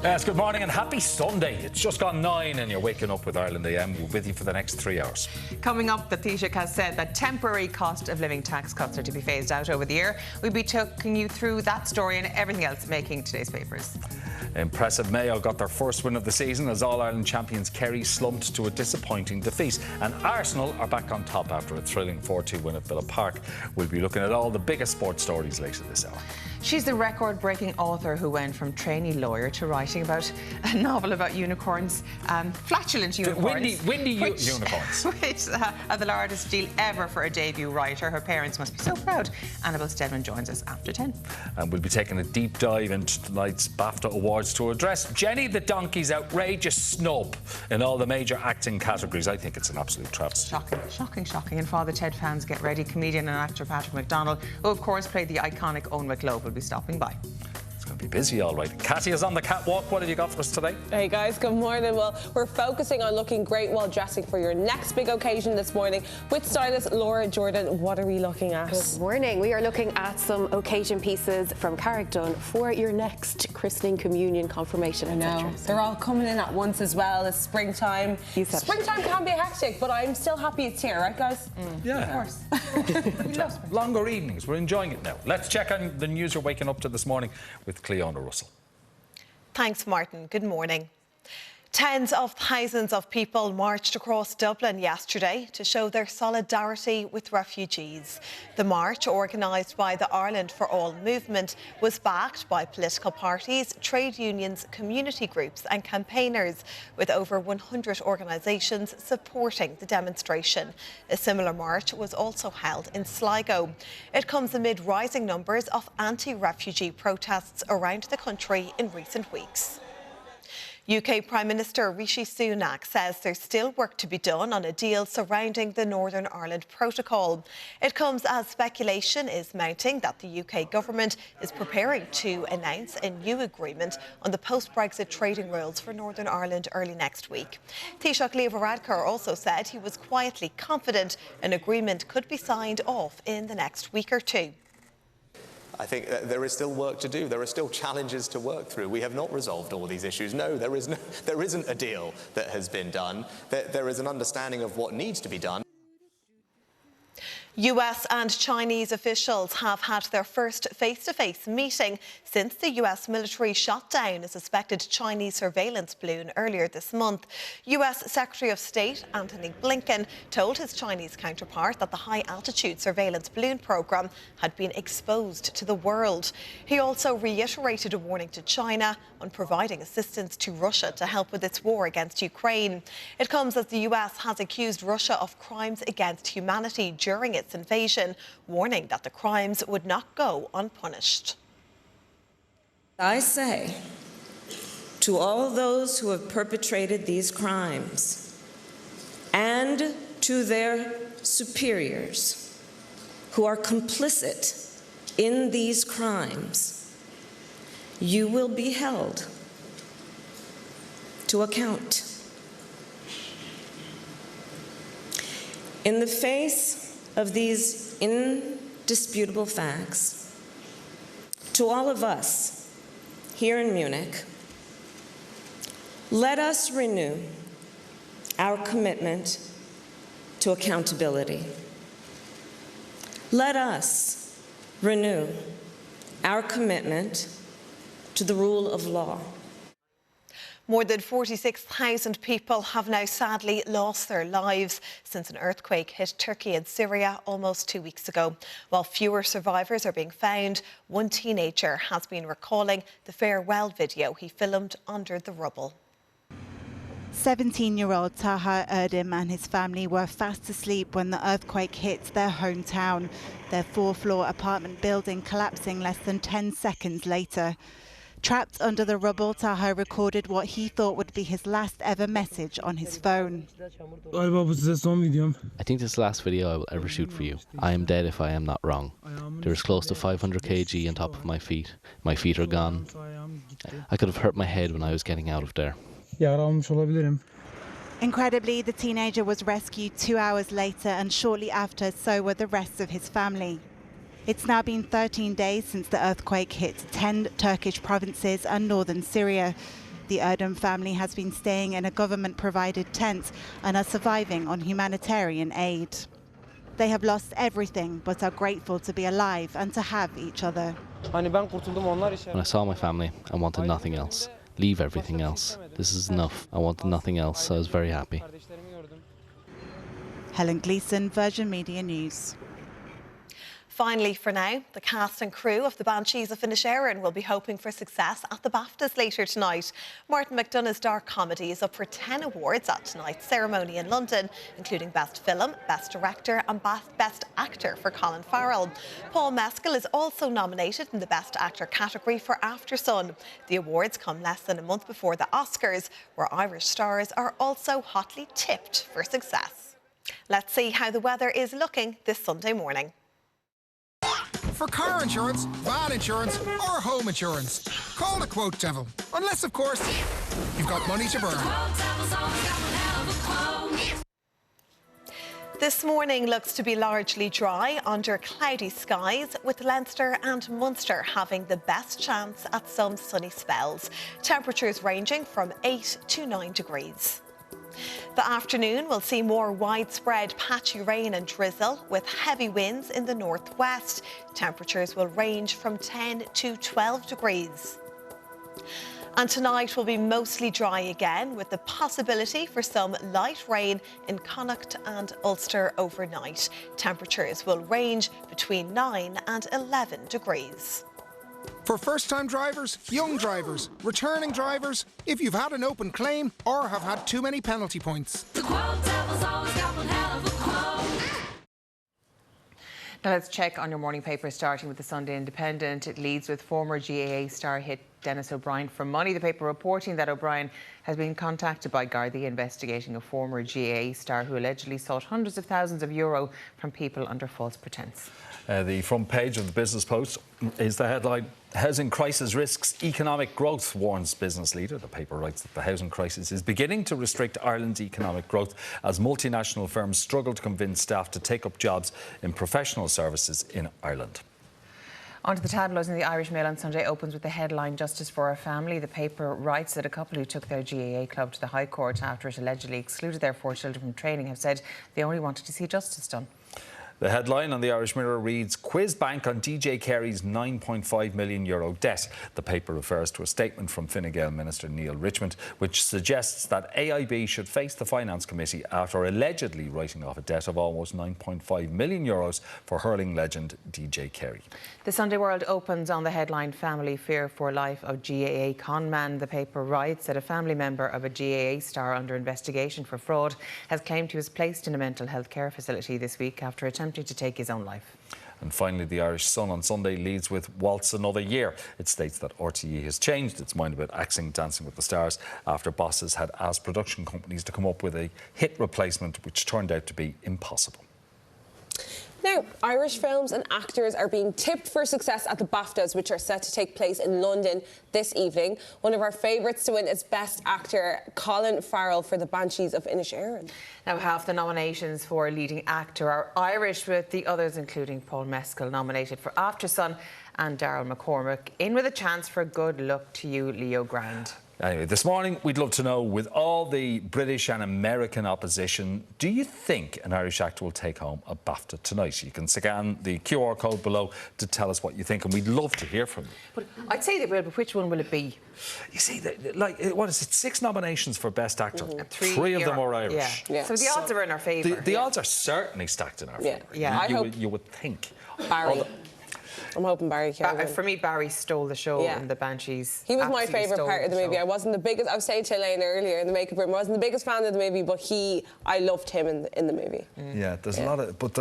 Yes, good morning and happy Sunday. It's just gone 9 and you're waking up with Ireland AM. We're with you for the next 3 hours. Coming up, the Taoiseach has said that temporary cost of living tax cuts are to be phased out over the year. We'll be taking you through that story and everything else making today's papers. Impressive Mayo got their first win of the season as All-Ireland champions Kerry slumped to a disappointing defeat. And Arsenal are back on top after a thrilling 4-2 win at Villa Park. We'll be looking at all the biggest sports stories later this hour. She's the record-breaking author who went from trainee lawyer to writing about a novel about unicorns, flatulent unicorns. Windy unicorns. Which are the largest deal ever for a debut writer. Her parents must be so proud. Annabelle Steadman joins us after 10. And we'll be taking a deep dive into tonight's BAFTA Awards to address Jenny the Donkey's outrageous snub in all the major acting categories. I think it's an absolute travesty. Shocking. And Father Ted fans, get ready. Comedian and actor Patrick McDonnell, who of course played the iconic Owen McLove, will be stopping by. It's going to be busy, all right. Katia is on the catwalk. What have you got for us today? Hey guys, good morning. Well, we're focusing on looking great while dressing for your next big occasion this morning with stylist Laura Jordan. What are we looking at? Good morning. We are looking at some occasion pieces from Carrickdone for your next christening, communion, confirmation, etc. They're all coming in at once as well. It's springtime. Springtime can be hectic, but I'm still happy it's here, right guys? Yeah. Of course. Longer evenings. We're enjoying it now. Let's check on the news you're waking up to this morning with Cleona Russell. Thanks, Martin. Good morning. Tens of thousands of people marched across Dublin yesterday to show their solidarity with refugees. The march, organised by the Ireland for All movement, was backed by political parties, trade unions, community groups and campaigners, with over 100 organisations supporting the demonstration. A similar march was also held in Sligo. It comes amid rising numbers of anti-refugee protests around the country in recent weeks. UK Prime Minister Rishi Sunak says there's still work to be done on a deal surrounding the Northern Ireland Protocol. It comes as speculation is mounting that the UK government is preparing to announce a new agreement on the post-Brexit trading rules for Northern Ireland early next week. Taoiseach Leo Varadkar also said he was quietly confident an agreement could be signed off in the next week or two. I think there is still work to do. There are still challenges to work through. We have not resolved all these issues. No, there isn't a deal that has been done. There is an understanding of what needs to be done. US and Chinese officials have had their first face-to-face meeting since the US military shot down a suspected Chinese surveillance balloon earlier this month. US Secretary of State Antony Blinken told his Chinese counterpart that the high-altitude surveillance balloon program had been exposed to the world. He also reiterated a warning to China on providing assistance to Russia to help with its war against Ukraine. It comes as the US has accused Russia of crimes against humanity during its invasion, warning that the crimes would not go unpunished. I say to all those who have perpetrated these crimes and to their superiors who are complicit in these crimes, you will be held to account. In the face of these indisputable facts, to all of us here in Munich, let us renew our commitment to accountability. Let us renew our commitment to the rule of law. More than 46,000 people have now sadly lost their lives since an earthquake hit Turkey and Syria almost 2 weeks ago. While fewer survivors are being found, one teenager has been recalling the farewell video he filmed under the rubble. 17-year-old Taha Erdem and his family were fast asleep when the earthquake hit their hometown, their 4-floor apartment building collapsing less than 10 seconds later. Trapped under the rubble, Taha recorded what he thought would be his last ever message on his phone. I think this is the last video I will ever shoot for you. I am dead if I am not wrong. There is close to 500 kg on top of my feet. My feet are gone. I could have hurt my head when I was getting out of there. Incredibly, the teenager was rescued 2 hours later, and shortly after, so were the rest of his family. It's now been 13 days since the earthquake hit 10 Turkish provinces and northern Syria. The Erdem family has been staying in a government-provided tent and are surviving on humanitarian aid. They have lost everything but are grateful to be alive and to have each other. When I saw my family, I wanted nothing else. Leave everything else. This is enough. I wanted nothing else, so I was very happy. Helen Gleeson, Virgin Media News. Finally, for now, the cast and crew of the Banshees of Inisherin will be hoping for success at the BAFTAs later tonight. Martin McDonagh's dark comedy is up for 10 awards at tonight's ceremony in London, including Best Film, Best Director and Best Actor for Colin Farrell. Paul Mescal is also nominated in the Best Actor category for Aftersun. The awards come less than a month before the Oscars, where Irish stars are also hotly tipped for success. Let's see how the weather is looking this Sunday morning. For car insurance, van insurance or home insurance, call the Quote Devil. Unless, of course, you've got money to burn. This morning looks to be largely dry under cloudy skies, with Leinster and Munster having the best chance at some sunny spells. Temperatures ranging from 8 to 9 degrees. The afternoon will see more widespread patchy rain and drizzle with heavy winds in the northwest. Temperatures will range from 10 to 12 degrees. And tonight will be mostly dry again, with the possibility for some light rain in Connacht and Ulster overnight. Temperatures will range between 9 and 11 degrees. For first-time drivers, young drivers, returning drivers, if you've had an open claim or have had too many penalty points. The Quote Devil's always got one hell of a quote. Now let's check on your morning paper, starting with the Sunday Independent. It leads with former GAA star hit Dennis O'Brien for money. The paper reporting that O'Brien has been contacted by Gardaí investigating a former GAA star who allegedly sought hundreds of thousands of euro from people under false pretence. The front page of the Business Post is the headline, "Housing Crisis Risks Economic Growth," warns business leader. The paper writes that the housing crisis is beginning to restrict Ireland's economic growth as multinational firms struggle to convince staff to take up jobs in professional services in Ireland. On to the tabloids, and the Irish Mail on Sunday opens with the headline, "Justice for a Family." The paper writes that a couple who took their GAA club to the High Court after it allegedly excluded their 4 children from training have said they only wanted to see justice done. The headline on the Irish Mirror reads, "Quiz Bank on DJ Kerry's €9.5 million debt." The paper refers to a statement from Fine Gael Minister Neil Richmond, which suggests that AIB should face the Finance Committee after allegedly writing off a debt of almost €9.5 million for hurling legend DJ Kerry. The Sunday World opens on the headline, "Family Fear for Life of GAA Conman." The paper writes that a family member of a GAA star under investigation for fraud has claimed he was placed in a mental health care facility this week after attempting to take his own life. And finally, the Irish Sun on Sunday leads with "Waltz Another Year." It states that RTE has changed its mind about axing Dancing with the Stars after bosses had asked production companies to come up with a hit replacement, which turned out to be impossible. Now, Irish films and actors are being tipped for success at the BAFTAs, which are set to take place in London this evening. One of our favourites to win is Best Actor, Colin Farrell for the Banshees of Inisherin. Now, half the nominations for leading actor are Irish, with the others including Paul Mescal nominated for Aftersun and Daryl McCormack in with a chance for good luck to you, Leo Grand. Anyway, this morning we'd love to know, with all the British and American opposition, do you think an Irish actor will take home a BAFTA tonight? You can scan the QR code below to tell us what you think, and we'd love to hear from you. But I'd say they will, but which one will it be? You see, like, what is it, 6 nominations for Best Actor? Three of them are Irish. Yeah. So the odds are in our favour. The odds are certainly stacked in our favour. Yeah. You would think. Barry. I'm hoping Barry Keoghan. For me, Barry stole the show in the Banshees. He was my favourite part of the movie. I wasn't the biggest. I was saying to Elaine earlier in the makeup room, I wasn't the biggest fan of the movie, but I loved him in the movie. Yeah, there's a lot of, but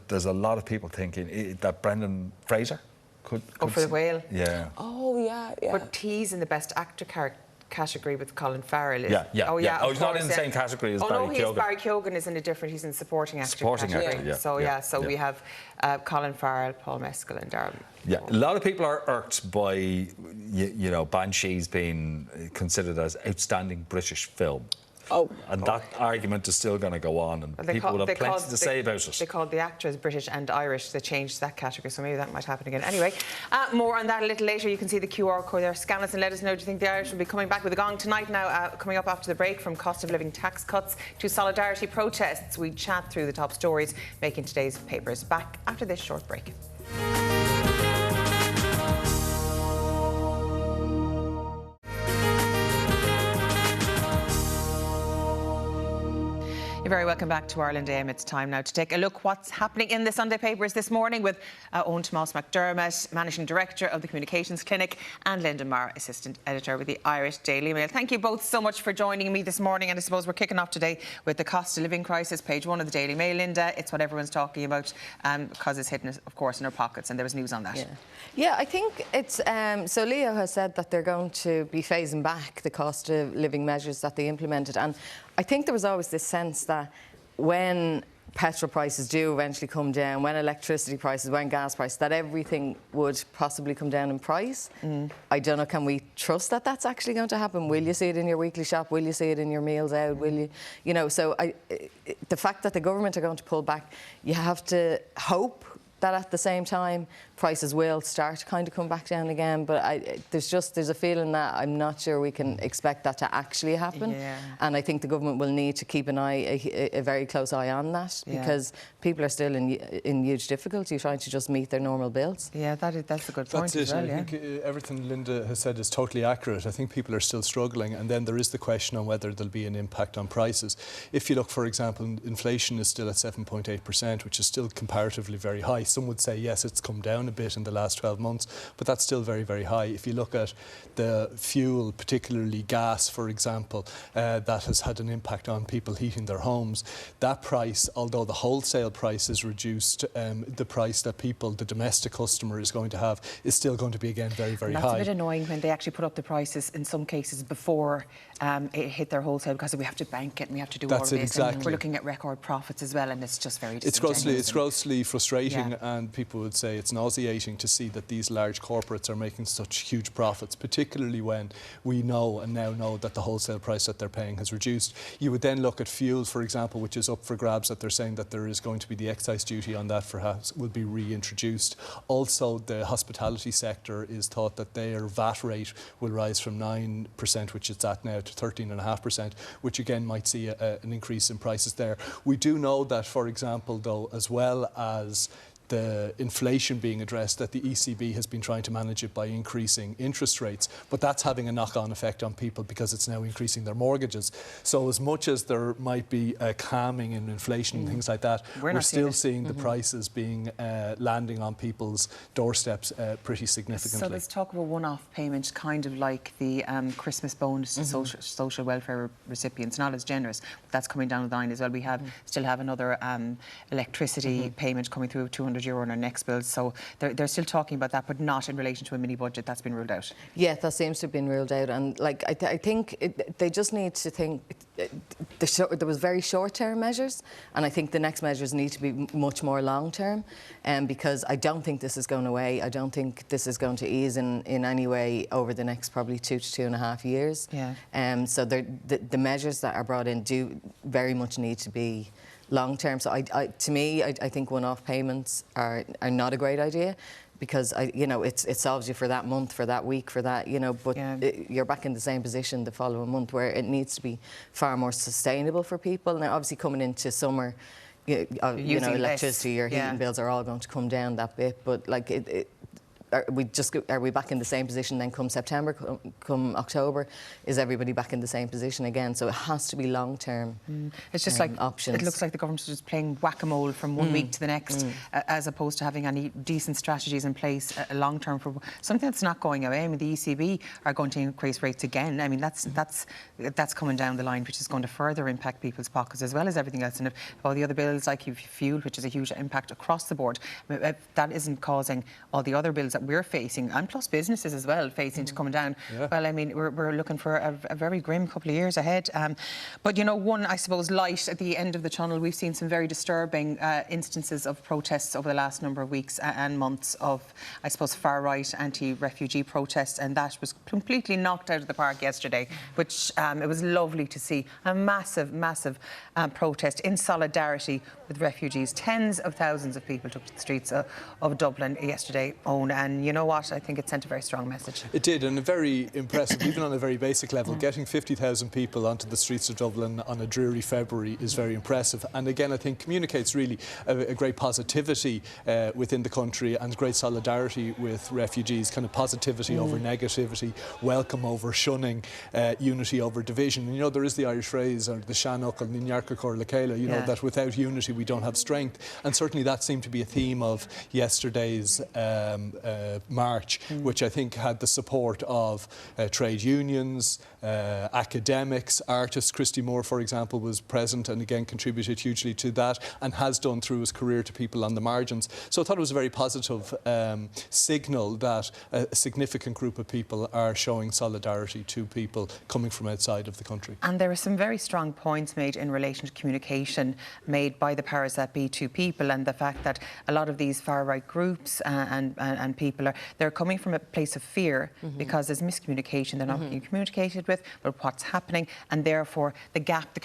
there's a lot of people thinking that Brendan Fraser could for The Whale. Yeah. Oh yeah. But he's in the Best Actor category with Colin Farrell. Oh, he's not in the same category as Barry Keoghan. Barry Keoghan is in a different. He's in supporting actor. Supporting actor. So we have Colin Farrell, Paul Mescal, and Daryl. Yeah, a lot of people are irked by Banshees being considered as outstanding British film. And that argument is still going to go on, and people will have plenty to say about it. They called the actors British and Irish. They changed that category, so maybe that might happen again. Anyway, more on that a little later. You can see the QR code there. Scan us and let us know. Do you think the Irish will be coming back with a gong tonight now, coming up after the break? From cost of living tax cuts to solidarity protests, we chat through the top stories making today's papers. Back after this short break. You're very welcome back to Ireland AM. It's time now to take a look what's happening in the Sunday papers this morning with Owen Tomas McDermott, Managing Director of the Communications Clinic, and Linda Maher, Assistant Editor with the Irish Daily Mail. Thank you both so much for joining me this morning, and I suppose we're kicking off today with the cost of living crisis, page 1 of the Daily Mail. Linda, it's what everyone's talking about because it's hidden, of course, in our pockets, and there was news on that. Yeah, I think it's... so Leo has said that they're going to be phasing back the cost of living measures that they implemented, and I think there was always this sense that when petrol prices do eventually come down, when electricity prices, when gas prices, that everything would possibly come down in price. I don't know, can we trust that that's actually going to happen? Will you see it in your weekly shop? Will you see it in your meals out? Will you, you know, so the fact that the government are going to pull back, you have to hope that at the same time prices will start to kind of come back down again, but there's a feeling that I'm not sure we can expect that to actually happen. And I think the government will need to keep an eye, a very close eye on that, because people are still in huge difficulty trying to just meet their normal bills. Yeah, that's a good point. That's it. Well, I think everything Linda has said is totally accurate. I think people are still struggling, and then there is the question on whether there'll be an impact on prices. If you look, for example, inflation is still at 7.8%, which is still comparatively very high. Some would say, yes, it's come down a bit in the last 12 months, but that's still very, very high. If you look at the fuel, particularly gas, for example, that has had an impact on people heating their homes. That price, although the wholesale price is reduced, the price that the domestic customer is going to have is still going to be, again, very, very high. That's a bit annoying when they actually put up the prices in some cases before it hit their wholesale, because we have to bank it and we have to do all of this. Exactly. And we're looking at record profits as well, and it's just very disingenuous. It's grossly frustrating, and people would say it's nauseating to see that these large corporates are making such huge profits, particularly when we know and now know that the wholesale price that they're paying has reduced. You would then look at fuel, for example, which is up for grabs, that they're saying that there is going to be the excise duty on that perhaps will be reintroduced. Also, the hospitality sector is thought that their VAT rate will rise from 9%, which it's at now, to 13.5%, which again might see an increase in prices there. We do know that, for example, though, as well as the inflation being addressed, that the ECB has been trying to manage it by increasing interest rates, but that's having a knock-on effect on people because it's now increasing their mortgages. So as much as there might be a calming in inflation and things like that, we're still seeing the prices being landing on people's doorsteps pretty significantly. So there's talk of a one-off payment, kind of like the Christmas bonus to social welfare recipients, not as generous, but that's coming down the line as well. We still have another electricity payment coming through of €200 on our next bill, so they're still talking about that, but not in relation to a mini budget. That's been ruled out. Yeah, that seems to have been ruled out, and like I think they just need to think. There was very short-term measures, and I think the next measures need to be much more long-term, because I don't think this is going away. I don't think this is going to ease in any way over the next probably 2 to 2.5 years. So the measures that are brought in do very much need to be long-term. So to me, I think one-off payments are not a great idea, because it solves you for that month, for that week, for that, but you're back in the same position the following month, where it needs to be far more sustainable for people. Now, obviously, coming into summer, electricity, your heating bills are all going to come down that bit, but like are we back in the same position then come September, come October? Is everybody back in the same position again? So it has to be long-term. It's just like options. It looks like the government is just playing whack-a-mole from one week to the next, as opposed to having any decent strategies in place long-term for something that's not going away. I mean, the ECB are going to increase rates again. I mean, that's coming down the line, which is going to further impact people's pockets as well as everything else. And if all the other bills, like fuel, which is a huge impact across the board, that isn't causing all the other bills that that we're facing, and plus businesses as well, facing to come down, well, I mean, we're looking for a very grim couple of years ahead. But, you know, one, I suppose, light at the end of the tunnel, we've seen some very disturbing instances of protests over the last number of weeks and months of, I suppose, far-right anti-refugee protests, and that was completely knocked out of the park yesterday, which it was lovely to see. A massive, massive protest in solidarity with refugees. Tens of thousands of people took to the streets of Dublin yesterday, Owen, and you know what? I think it sent a very strong message. It did, and a very impressive, even on a very basic level. Getting 50,000 people onto the streets of Dublin on a dreary February is very impressive, and again I think communicates really a great positivity within the country and great solidarity with refugees, kind of positivity over negativity, welcome over shunning, unity over division. And, you know, there is the Irish phrase, or the Shannock and Niarca Corlacela, you know, that without unity we don't have strength, and certainly that seemed to be a theme of yesterday's march, which I think had the support of trade unions, academics, artists. Christy Moore, for example, was present and again contributed hugely to that, and has done through his career to people on the margins. So I thought it was a very positive signal that a significant group of people are showing solidarity to people coming from outside of the country. And there are some very strong points made in relation to communication made by the powers that be to people, and the fact that a lot of these far-right groups and people they're coming from a place of fear because there's miscommunication. They're not being communicated with about what's happening, and therefore the gap, the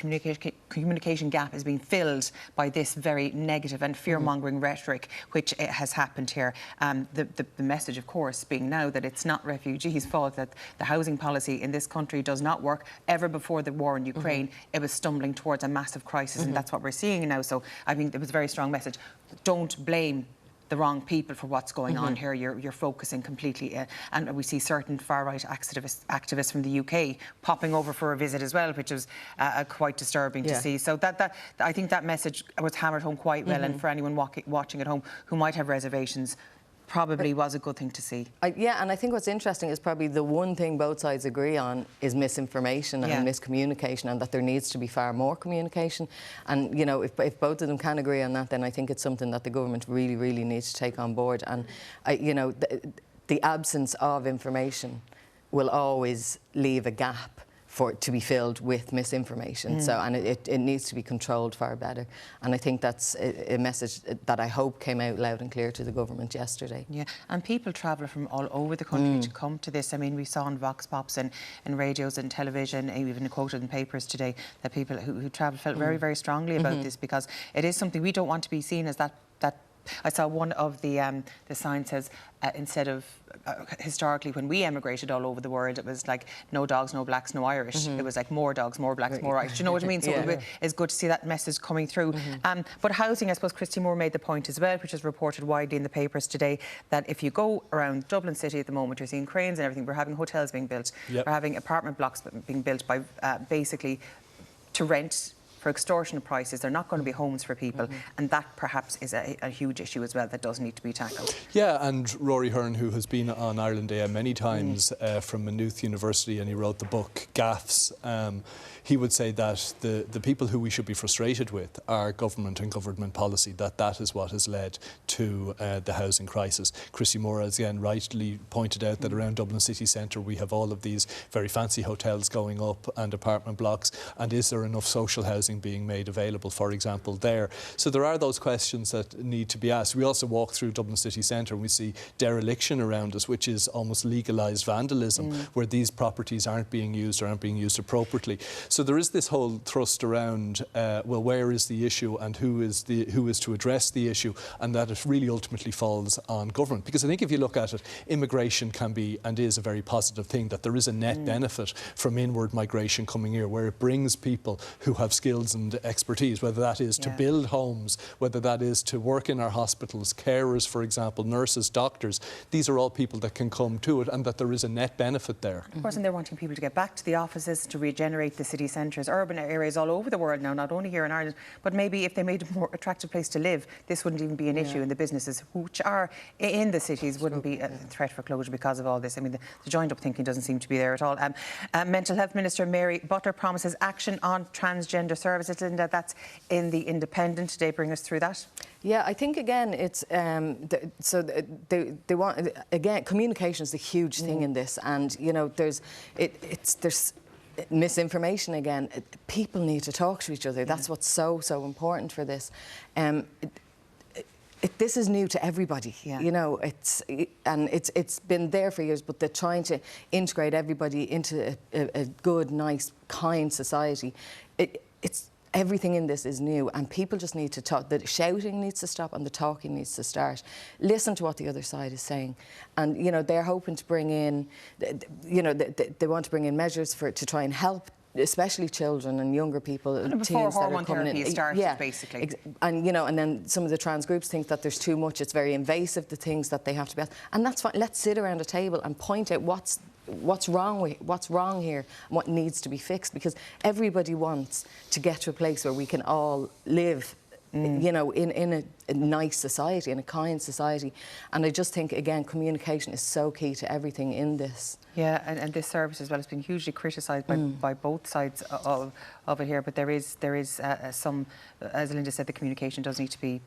communication gap, is being filled by this very negative and fear-mongering rhetoric which has happened here. The message, of course, being now that it's not refugees' fault, that the housing policy in this country does not work. Ever before the war in Ukraine, it was stumbling towards a massive crisis, and that's what we're seeing now. So I think it was a very strong message. Don't blame the wrong people for what's going on here. You're focusing completely, and we see certain far-right activists from the UK popping over for a visit as well, which was quite disturbing to see. So that I think that message was hammered home quite well, and for anyone watching at home who might have reservations, probably was a good thing to see. Yeah, and I think what's interesting is probably the one thing both sides agree on is misinformation and miscommunication, and that there needs to be far more communication. And, you know, if both of them can agree on that, then I think it's something that the government really, really needs to take on board. And, you know, the absence of information will always leave a gap to be filled with misinformation. So, and it needs to be controlled far better. And I think that's a message that I hope came out loud and clear to the government yesterday. Yeah, and people travel from all over the country to come to this. I mean, we saw on Vox Pops and radios and television, even quoted in papers today, that people who travel felt very, very strongly about this, because it is something we don't want to be seen as that. I saw one of the sign says, instead of historically when we emigrated all over the world, it was like no dogs, no blacks, no Irish. It was like more dogs, more blacks, more Irish. Do you know what I mean? So it's good to see that message coming through. But housing, I suppose Christy Moore made the point as well, which is reported widely in the papers today, that if you go around Dublin City at the moment, you're seeing cranes and everything. We're having hotels being built. We're having apartment blocks being built by basically to rent for extortionate prices. They're not going to be homes for people, and that perhaps is a huge issue as well that does need to be tackled. Yeah, and Rory Hearn, who has been on Ireland Day many times from Maynooth University, and he wrote the book Gaffs, he would say that the people who we should be frustrated with are government and government policy, that is what has led to the housing crisis. Christy Moore has again rightly pointed out that around Dublin city centre we have all of these very fancy hotels going up and apartment blocks, and is there enough social housing being made available, for example, there? So there are those questions that need to be asked. We also walk through Dublin city centre and we see dereliction around us, which is almost legalised vandalism, where these properties aren't being used or aren't being used appropriately. So there is this whole thrust around, well, where is the issue and who is to address the issue, and that it really ultimately falls on government. Because I think if you look at it, immigration can be and is a very positive thing, that there is a net benefit from inward migration coming here, where it brings people who have skills and expertise, whether that is to build homes, whether that is to work in our hospitals, carers, for example, nurses, doctors. These are all people that can come to it, and that there is a net benefit there. Of course, and they're wanting people to get back to the offices, to regenerate the city centres, urban areas all over the world now, not only here in Ireland, but maybe if they made it a more attractive place to live, this wouldn't even be an issue, and the businesses which are in the cities wouldn't be a threat for closure because of all this. I mean, the joined-up thinking doesn't seem to be there at all. Mental Health Minister Mary Butler promises action on transgender services. services, Linda. That's in the Independent today. Bring us through that. Yeah, I think again it's they want, again, communication is a huge thing in this, and you know there's misinformation again. People need to talk to each other. That's what's so important for this. This is new to everybody, you know. It's been there for years, but they're trying to integrate everybody into a good, nice, kind society. It's everything in this is new, and people just need to talk. The shouting needs to stop, and the talking needs to start. Listen to what the other side is saying, and you know they're hoping to bring in, you know, they want to bring in measures to try and help, especially children and younger people, before teens hormone that are coming therapy in. starts, basically. And you know, and then some of the trans groups think that there's too much. It's very invasive, the things that they have to be asked, and that's fine. Let's sit around a table and point out what's wrong here, and what needs to be fixed, because everybody wants to get to a place where we can all live. You know, in a nice society, in a kind society. And I just think, again, communication is so key to everything in this. Yeah, and this service as well has been hugely criticised by both sides of it here. But there is some, as Linda said, the communication does need to be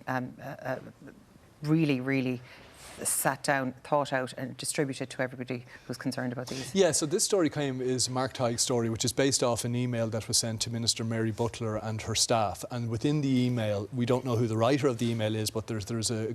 really sat down, thought out and distributed to everybody who's concerned about these. Yeah, so this story is Mark Tighe's story, which is based off an email that was sent to Minister Mary Butler and her staff. And within the email, we don't know who the writer of the email is, but there's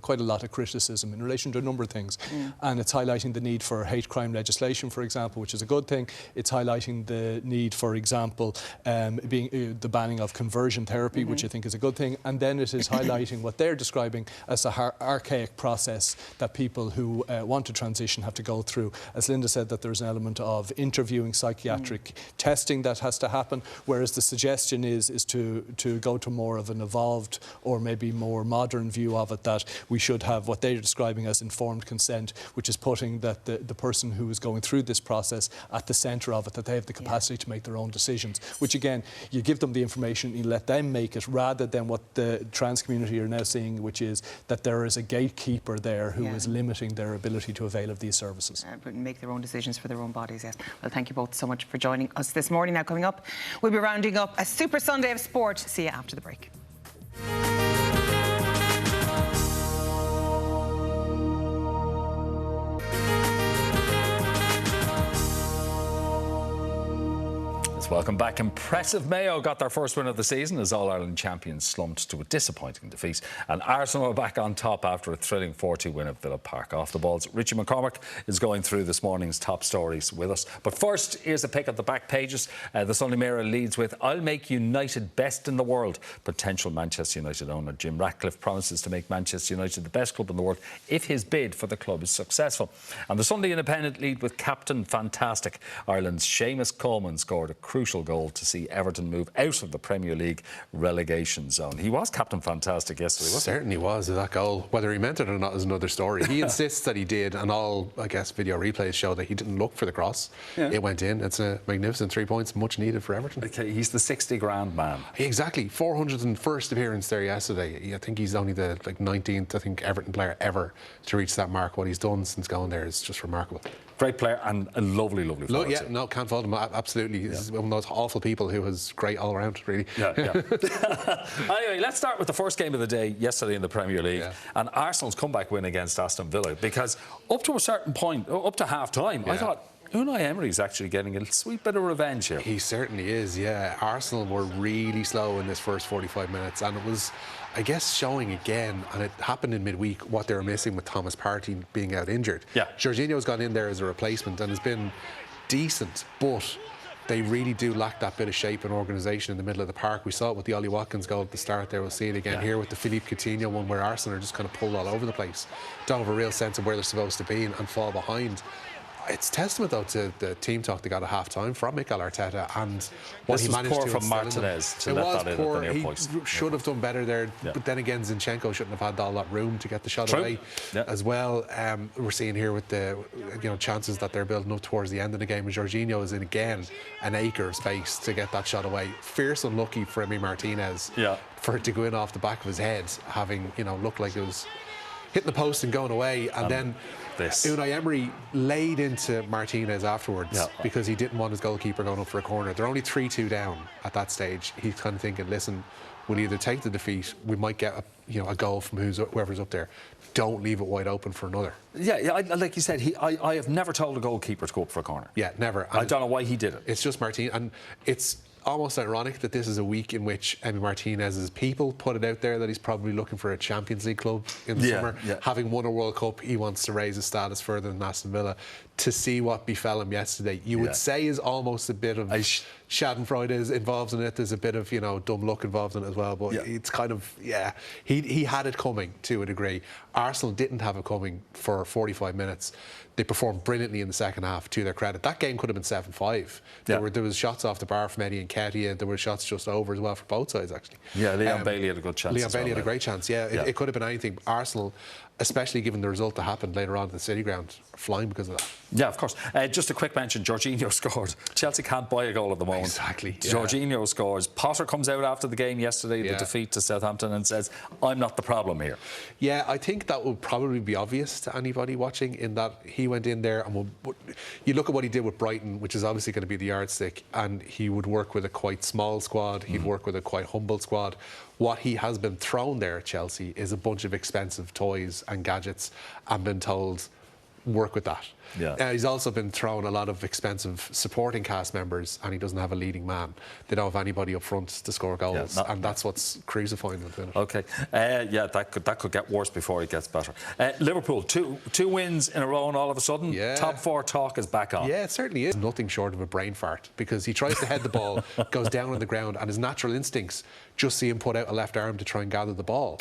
quite a lot of criticism in relation to a number of things. And it's highlighting the need for hate crime legislation, for example, which is a good thing. It's highlighting the need, for example, the banning of conversion therapy, which I think is a good thing. And then it is highlighting what they're describing as the archaic process that people who want to transition have to go through. As Linda said, that there's an element of interviewing, psychiatric testing that has to happen, whereas the suggestion is to go to more of an evolved or maybe more modern view of it, that we should have what they're describing as informed consent, which is putting that the person who is going through this process at the centre of it, that they have the capacity to make their own decisions, which again, you give them the information, you let them make it, rather than what the trans community are now seeing, which is that there is a gatekeeper there who is limiting their ability to avail of these services. But make their own decisions for their own bodies, yes. Well, thank you both so much for joining us this morning. Now, coming up, we'll be rounding up a Super Sunday of sport. See you after the break. Welcome back. Impressive Mayo got their first win of the season as All-Ireland champions slumped to a disappointing defeat. And Arsenal are back on top after a thrilling 4-2 win at Villa Park. Off the balls, Richie McCormick is going through this morning's top stories with us. But first, here's a pick of the back pages. The Sunday Mirror leads with, "I'll make United best in the world." Potential Manchester United owner Jim Ratcliffe promises to make Manchester United the best club in the world if his bid for the club is successful. And the Sunday Independent lead with Captain Fantastic. Ireland's Seamus Coleman scored a crucial goal to see Everton move out of the Premier League relegation zone. He was Captain Fantastic yesterday, wasn't he? Certainly was, that goal. Whether he meant it or not is another story. He insists that he did, and all, I guess, video replays show that he didn't look for the cross. It went in. It's a magnificent 3 points, much needed for Everton. Okay, he's the 60 grand man. Exactly. 401st appearance there yesterday. I think he's only the 19th, Everton player ever to reach that mark. What he's done since going there is just remarkable. Great player and a lovely forward. Yeah, no, can't fault him. Absolutely. He's one of those awful people who was great all around, really. Anyway, let's start with the first game of the day yesterday in the Premier League and Arsenal's comeback win against Aston Villa, because up to a certain point, up to half-time, I thought Unai Emery's actually getting a sweet bit of revenge here. He certainly is, yeah. Arsenal were really slow in this first 45 minutes, and it was, I guess, showing again, and it happened in midweek, what they were missing with Thomas Partey being out injured. Jorginho's gone in there as a replacement and has been decent, but they really do lack that bit of shape and organisation in the middle of the park. We saw it with the Ollie Watkins goal at the start there. We'll see it again here with the Philippe Coutinho one, where Arsenal are just kind of pulled all over the place. Don't have a real sense of where they're supposed to be and fall behind. It's testament, though, to the team talk they got at half-time from Mikel Arteta and what he managed to instill from Martinez to let that in at the near post. He should have done better there, but then again, Zinchenko shouldn't have had all that room to get the shot away as well. We're seeing here with the chances that they're building up towards the end of the game, and Jorginho is in again an acre of space to get that shot away. Fierce unlucky for Emi Martinez for it to go in off the back of his head, having looked like it was hitting the post and going away, and then Unai Emery laid into Martinez afterwards because he didn't want his goalkeeper going up for a corner. They're only 3-2 down at that stage. He's kind of thinking, listen, we'll either take the defeat, we might get a goal from whoever's up there. Don't leave it wide open for another. Yeah, like you said, I have never told a goalkeeper to go up for a corner. Yeah, never. And I don't know why he did it. It's just Martinez, and it's almost ironic that this is a week in which Emi Martinez's people put it out there that he's probably looking for a Champions League club in the summer. Yeah. Having won a World Cup, he wants to raise his status further than Aston Villa. To see what befell him yesterday, you would say is almost a bit of Schadenfreude is involved in it. There's a bit of dumb luck involved in it as well. But it's kind of he had it coming to a degree. Arsenal didn't have it coming for 45 minutes. They performed brilliantly in the second half, to their credit. That game could have been 7-5. There was shots off the bar from Eddie Nketiah. There were shots just over as well for both sides, actually. Yeah, Leon Bailey had a good chance. Leon Bailey had a great chance, It could have been anything. Arsenal, especially given the result that happened later on at the City Ground, flying because of that. Yeah, of course. Just a quick mention, Jorginho scored. Chelsea can't buy a goal at the moment. Exactly. Jorginho scores. Potter comes out after the game yesterday, the defeat to Southampton, and says, I'm not the problem here. Yeah, I think that would probably be obvious to anybody watching, in that he went in there and you look at what he did with Brighton, which is obviously going to be the yardstick, and he would work with a quite small squad. He'd work with a quite humble squad. What he has been thrown there at Chelsea is a bunch of expensive toys and gadgets, and been told, work with that. He's also been thrown a lot of expensive supporting cast members, and he doesn't have a leading man. They don't have anybody up front to score goals, and that's what's crucifying him. Okay, that could get worse before it gets better. Liverpool, two wins in a row, and all of a sudden, top four talk is back on. Yeah, it certainly is. Nothing short of a brain fart, because he tries to head the ball, goes down on the ground, and his natural instincts just see him put out a left arm to try and gather the ball.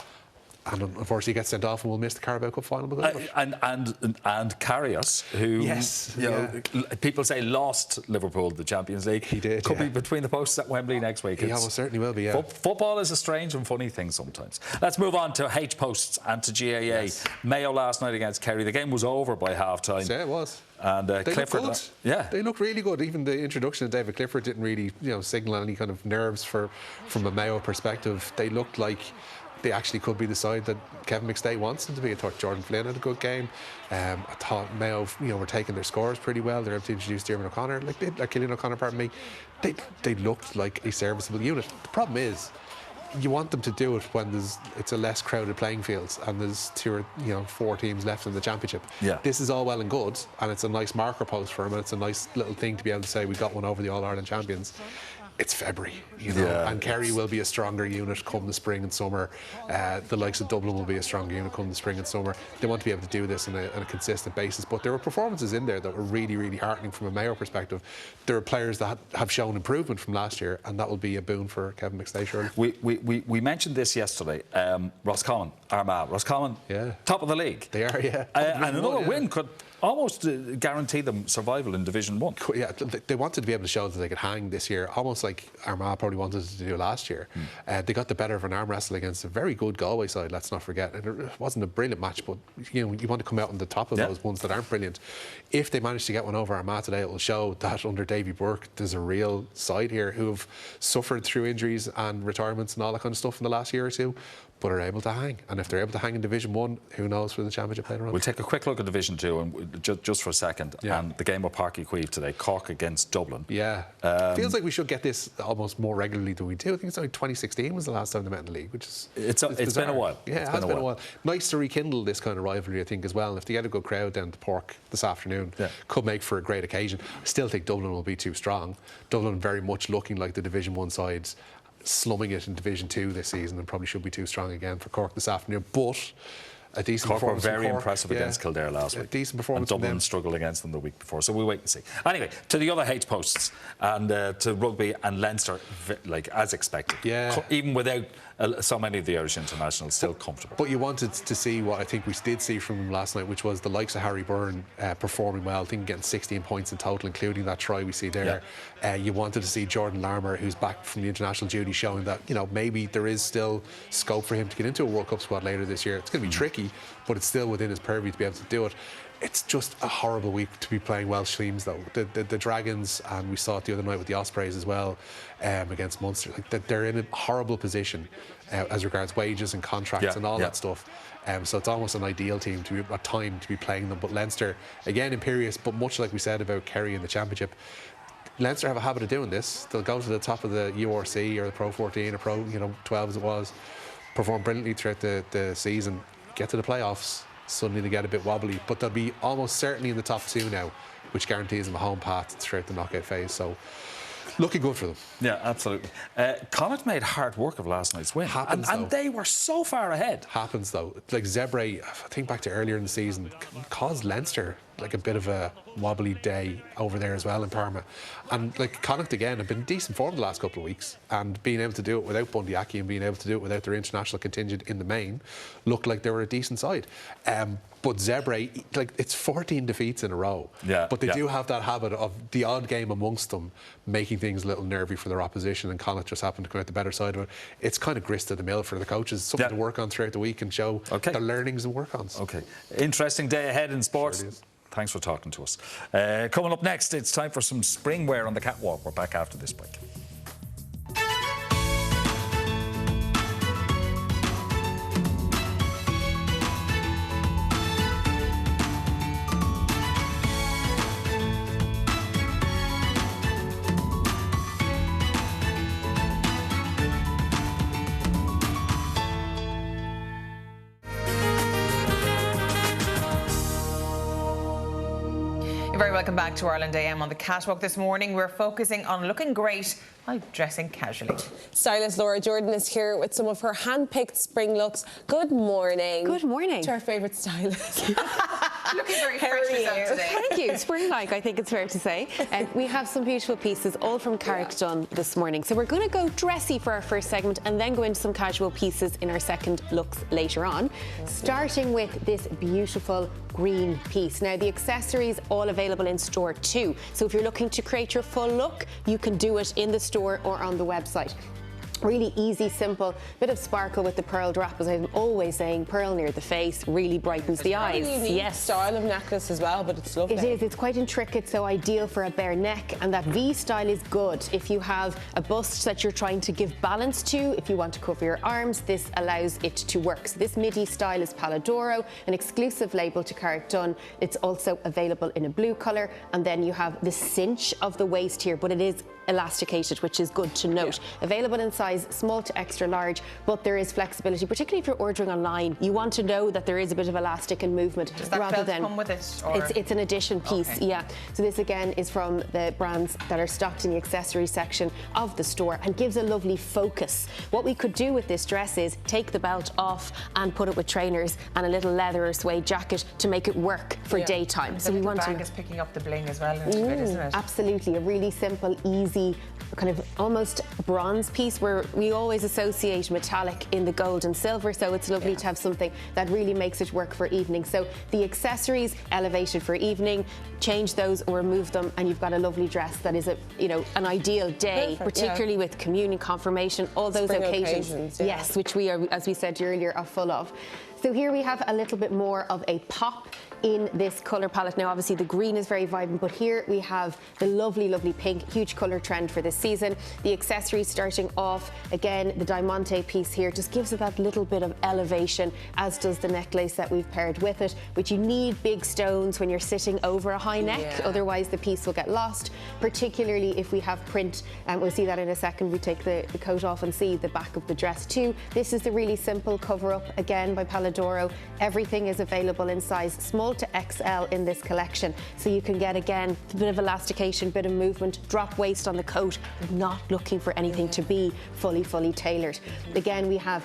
And unfortunately, he gets sent off and will miss the Carabao Cup final because of it. And Karius, who people say lost Liverpool the Champions League. He did. Could be between the posts at Wembley next week. He almost certainly will be. Football is a strange and funny thing sometimes. Let's move on to H posts and to GAA. Mayo last night against Kerry. The game was over by half time. Yeah, it was. And Clifford, looked good. They looked really good. Even the introduction of David Clifford didn't really, signal any kind of nerves from a Mayo perspective. They looked like they actually could be the side that Kevin McStay wants them to be. I thought Jordan Flynn had a good game. I thought Mayo, were taking their scores pretty well. They're able to introduce Diarmuid O'Connor, Cillian O'Connor, pardon me. They looked like a serviceable unit. The problem is, you want them to do it when it's a less crowded playing field and there's 2 or 4 teams left in the championship. This is all well and good, and it's a nice marker post for them, and it's a nice little thing to be able to say we got one over the All-Ireland champions. It's February, and Kerry will be a stronger unit come the spring and summer. The likes of Dublin will be a stronger unit come the spring and summer. They want to be able to do this on a consistent basis, but there were performances in there that were really, really heartening from a Mayo perspective. There are players that have shown improvement from last year, and that will be a boon for Kevin McStay, surely. We mentioned this yesterday. Roscommon, Armagh. Roscommon, top of the league. They are, and another win could almost guarantee them survival in Division 1. Yeah, they wanted to be able to show that they could hang this year, almost like Armagh probably wanted to do last year. They got the better of an arm wrestle against a very good Galway side, let's not forget. And it wasn't a brilliant match, but you want to come out on the top of those ones that aren't brilliant. If they manage to get one over Armagh today, it will show that under Davy Burke there's a real side here who have suffered through injuries and retirements and all that kind of stuff in the last year or two, but are able to hang. And if they're able to hang in Division 1, who knows for the championship later on. We'll take a quick look at Division 2 and just for a second. And the game of Páirc Uí Chaoimh today, Cork against Dublin. Feels like we should get this almost more regularly than we do. I think it's only 2016 was the last time they met in the league, which is it's been a while. Yeah, it has been a while. Nice to rekindle this kind of rivalry, I think, as well. And if they get a good crowd down to Páirc this afternoon, could make for a great occasion. I still think Dublin will be too strong. Dublin very much looking like the Division 1 sides, slumming it in Division 2 this season, and probably should be too strong again for Cork this afternoon. But a decent Cork performance. Were very impressive against Kildare last week. A decent performance. And Dublin struggled against them the week before, so we'll wait and see. Anyway, to the other H posts and to rugby and Leinster, as expected. Even without so many of the Irish internationals, still comfortable. But you wanted to see what I think we did see from them last night, which was the likes of Harry Byrne performing well. I think getting 16 points in total, including that try we see there. You wanted to see Jordan Larmour, who's back from the international duty, showing that maybe there is still scope for him to get into a World Cup squad later this year. It's going to be tricky, but it's still within his purview to be able to do it. it's just a horrible week to be playing Welsh teams, though. The Dragons, and we saw it the other night with the Ospreys as well, against Munster. Like, they're in a horrible position as regards wages and contracts and all that stuff. So it's almost an ideal team to be a time to be playing them. But Leinster, again, imperious, but much like we said about Kerry in the Championship, Leinster have a habit of doing this. They'll go to the top of the URC or the Pro 14 or Pro 12 as it was, perform brilliantly throughout the season, get to the playoffs, suddenly they get a bit wobbly, but they'll be almost certainly in the top 2 now, which guarantees them a home path throughout the knockout phase. So looking good for them. Yeah, absolutely. Connacht made hard work of last night's win. And they were so far ahead. Happens, though. Like Zebre, I think back to earlier in the season, caused Leinster like a bit of a wobbly day over there as well in Parma. And like Connacht, again, have been in decent form the last couple of weeks, and being able to do it without Bundy Aki and being able to do it without their international contingent in the main, looked like they were a decent side. But Zebre, like, it's 14 defeats in a row. Yeah, but they do have that habit of the odd game amongst them making things a little nervy for their opposition, and Connacht just happened to come out the better side of it. It's kind of grist to the mill for the coaches, something to work on throughout the week and show their learnings and work-ons. Okay. Interesting day ahead in sports. Sure, thanks for talking to us. Coming up next, it's time for some spring wear on the catwalk. We're back after this break. Welcome back to Ireland AM. On the catwalk this morning, we're focusing on looking great while dressing casually. Stylist Laura Jordan is here with some of her hand-picked spring looks. Good morning. Good morning. To our favourite stylist. Looking very fresh yourself today. Thank you. Spring-like, I think it's fair to say. We have some beautiful pieces, all from Carrickdon this morning. So we're going to go dressy for our first segment and then go into some casual pieces in our second looks later on. Starting with this beautiful green piece. Now, the accessories all available in store too. So if you're looking to create your full look, you can do it in the store or on the website. Really easy, simple, bit of sparkle with the pearl drop, as I'm always saying. Pearl near the face really brightens the eyes. Yes, style of necklace as well, but it's lovely. It is. It's quite intricate, so ideal for a bare neck. And that V style is good if you have a bust that you're trying to give balance to. If you want to cover your arms, this allows it to work. So this midi style is Palladoro, an exclusive label to Carrickdon. It's also available in a blue colour, and then you have the cinch of the waist here, but it is elasticated, which is good to note. Available in size small to extra large, but there is flexibility, particularly if you're ordering online. You want to know that there is a bit of elastic and movement. Does that rather than come with it? Or? It's an addition piece, yeah. So this again is from the brands that are stocked in the accessories section of the store and gives a lovely focus. What we could do with this dress is take the belt off and put it with trainers and a little leather or suede jacket to make it work for daytime. So we want bag is picking up the bling as well, isn't it? Absolutely, a really simple, easy, kind of almost bronze piece where we always associate metallic in the gold and silver, so it's lovely to have something that really makes it work for evening. So the accessories elevated for evening, change those or remove them, and you've got a lovely dress that is an ideal day. Perfect, particularly with communion, confirmation, all those occasions. Yes, which we are, as we said earlier, are full of. So here we have a little bit more of a pop in this colour palette. Now, obviously the green is very vibrant, but here we have the lovely, lovely pink, huge colour trend for this season. The accessories starting off, again, the diamante piece here just gives it that little bit of elevation, as does the necklace that we've paired with it, which you need big stones when you're sitting over a high neck, otherwise the piece will get lost, particularly if we have print, and we'll see that in a second. We take the coat off and see the back of the dress too. This is the really simple cover up, again by Palladoro. Everything is available in size small to XL in this collection, so you can get, again, a bit of elastication, bit of movement, drop waist on the coat, but not looking for anything to be fully tailored. Again, we have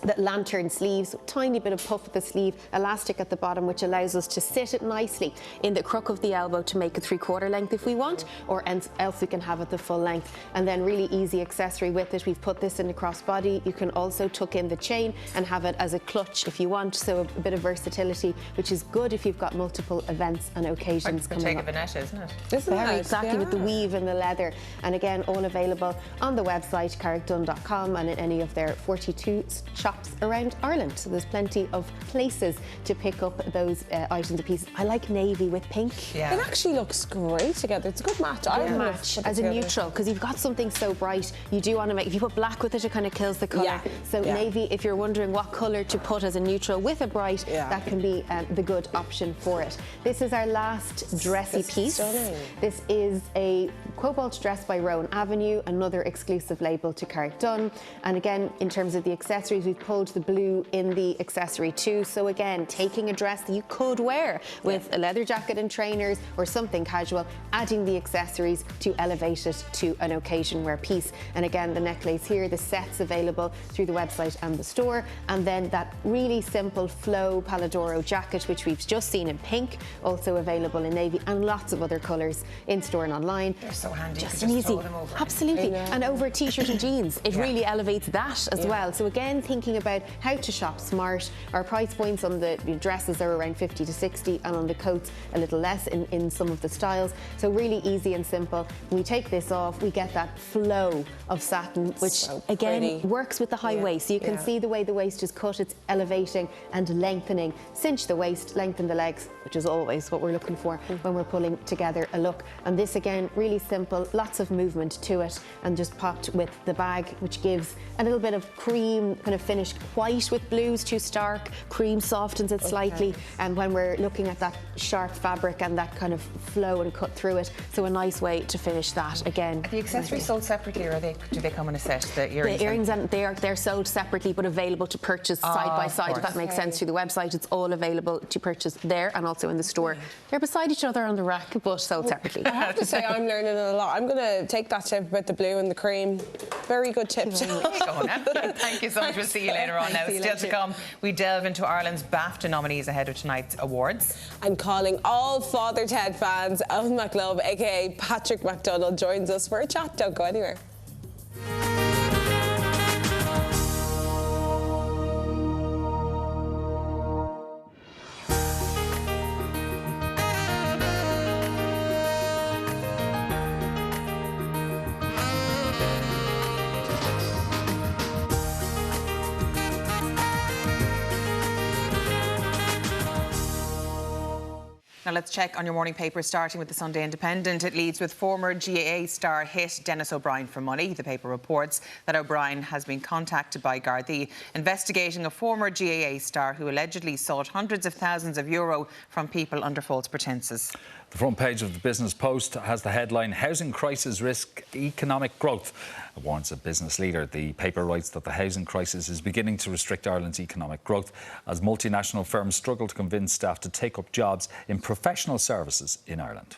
the lantern sleeves, tiny bit of puff at the sleeve, elastic at the bottom, which allows us to sit it nicely in the crook of the elbow to make it 3/4 length if we want, or else we can have it the full length. And then really easy accessory with it. We've put this in the crossbody. You can also tuck in the chain and have it as a clutch if you want, so a bit of versatility, which is good if you've got multiple events and occasions coming up. Bottega Veneta, isn't it? Very exactly, with the weave and the leather. And again, all available on the website carrickdon.com and in any of their 42 shops shops around Ireland. So there's plenty of places to pick up those items and pieces. I like navy with pink. Yeah. It actually looks great together. It's a good match. I would match as a neutral, because you've got something so bright. You do want to make, if you put black with it, it kind of kills the colour. So navy, if you're wondering what colour to put as a neutral with a bright, that can be the good option for it. This is our last dressy piece. This is a Cobalt dress by Rowan Avenue, another exclusive label to Carrick-Dunn. And again, in terms of the accessories, we've pulled the blue in the accessory too. So again, taking a dress that you could wear with a leather jacket and trainers or something casual, adding the accessories to elevate it to an occasion wear piece. And again, the necklace here, the set's available through the website and the store. And then that really simple flow Palladoro jacket, which we've just seen in pink, also available in navy, and lots of other colours in store and online. They're so handy. Just an easy, absolutely. And over t-shirt and jeans, it really elevates that as well. So again, thinking about how to shop smart. Our price points on the dresses are around 50 to 60, and on the coats a little less in some of the styles. So really easy and simple. When we take this off, we get that flow of satin, which again works with the high waist. So you can see the way the waist is cut, it's elevating and lengthening. Cinch the waist, lengthen the legs, which is always what we're looking for when we're pulling together a look. And this again, really simple, lots of movement to it, and just popped with the bag, which gives a little bit of cream kind of finished. White with blues too stark, cream softens it slightly, and when we're looking at that sharp fabric and that kind of flow and cut through it, so a nice way to finish that again. Are the accessories sold separately, or do they come in a set? The earrings and they're sold separately but available to purchase side by side, if that makes sense, through the website. It's all available to purchase there and also in the store. They're beside each other on the rack but sold separately. I have to say, I'm learning a lot. I'm going to take that tip about the blue and the cream. Very good tip. Thank you so much. We'll see you later on. Now, still to come, we delve into Ireland's BAFTA nominees ahead of tonight's awards. And calling all Father Ted fans, Owen McLove, aka Patrick McDonald, joins us for a chat. Don't go anywhere. Now let's check on your morning paper, starting with the Sunday Independent. It leads with former GAA star hit Dennis O'Brien for money. The paper reports that O'Brien has been contacted by Gardaí, investigating a former GAA star who allegedly sought hundreds of thousands of euro from people under false pretences. The front page of the Business Post has the headline, "Housing Crisis Risk Economic Growth," warns a business leader. The paper writes that the housing crisis is beginning to restrict Ireland's economic growth as multinational firms struggle to convince staff to take up jobs in professional services in Ireland.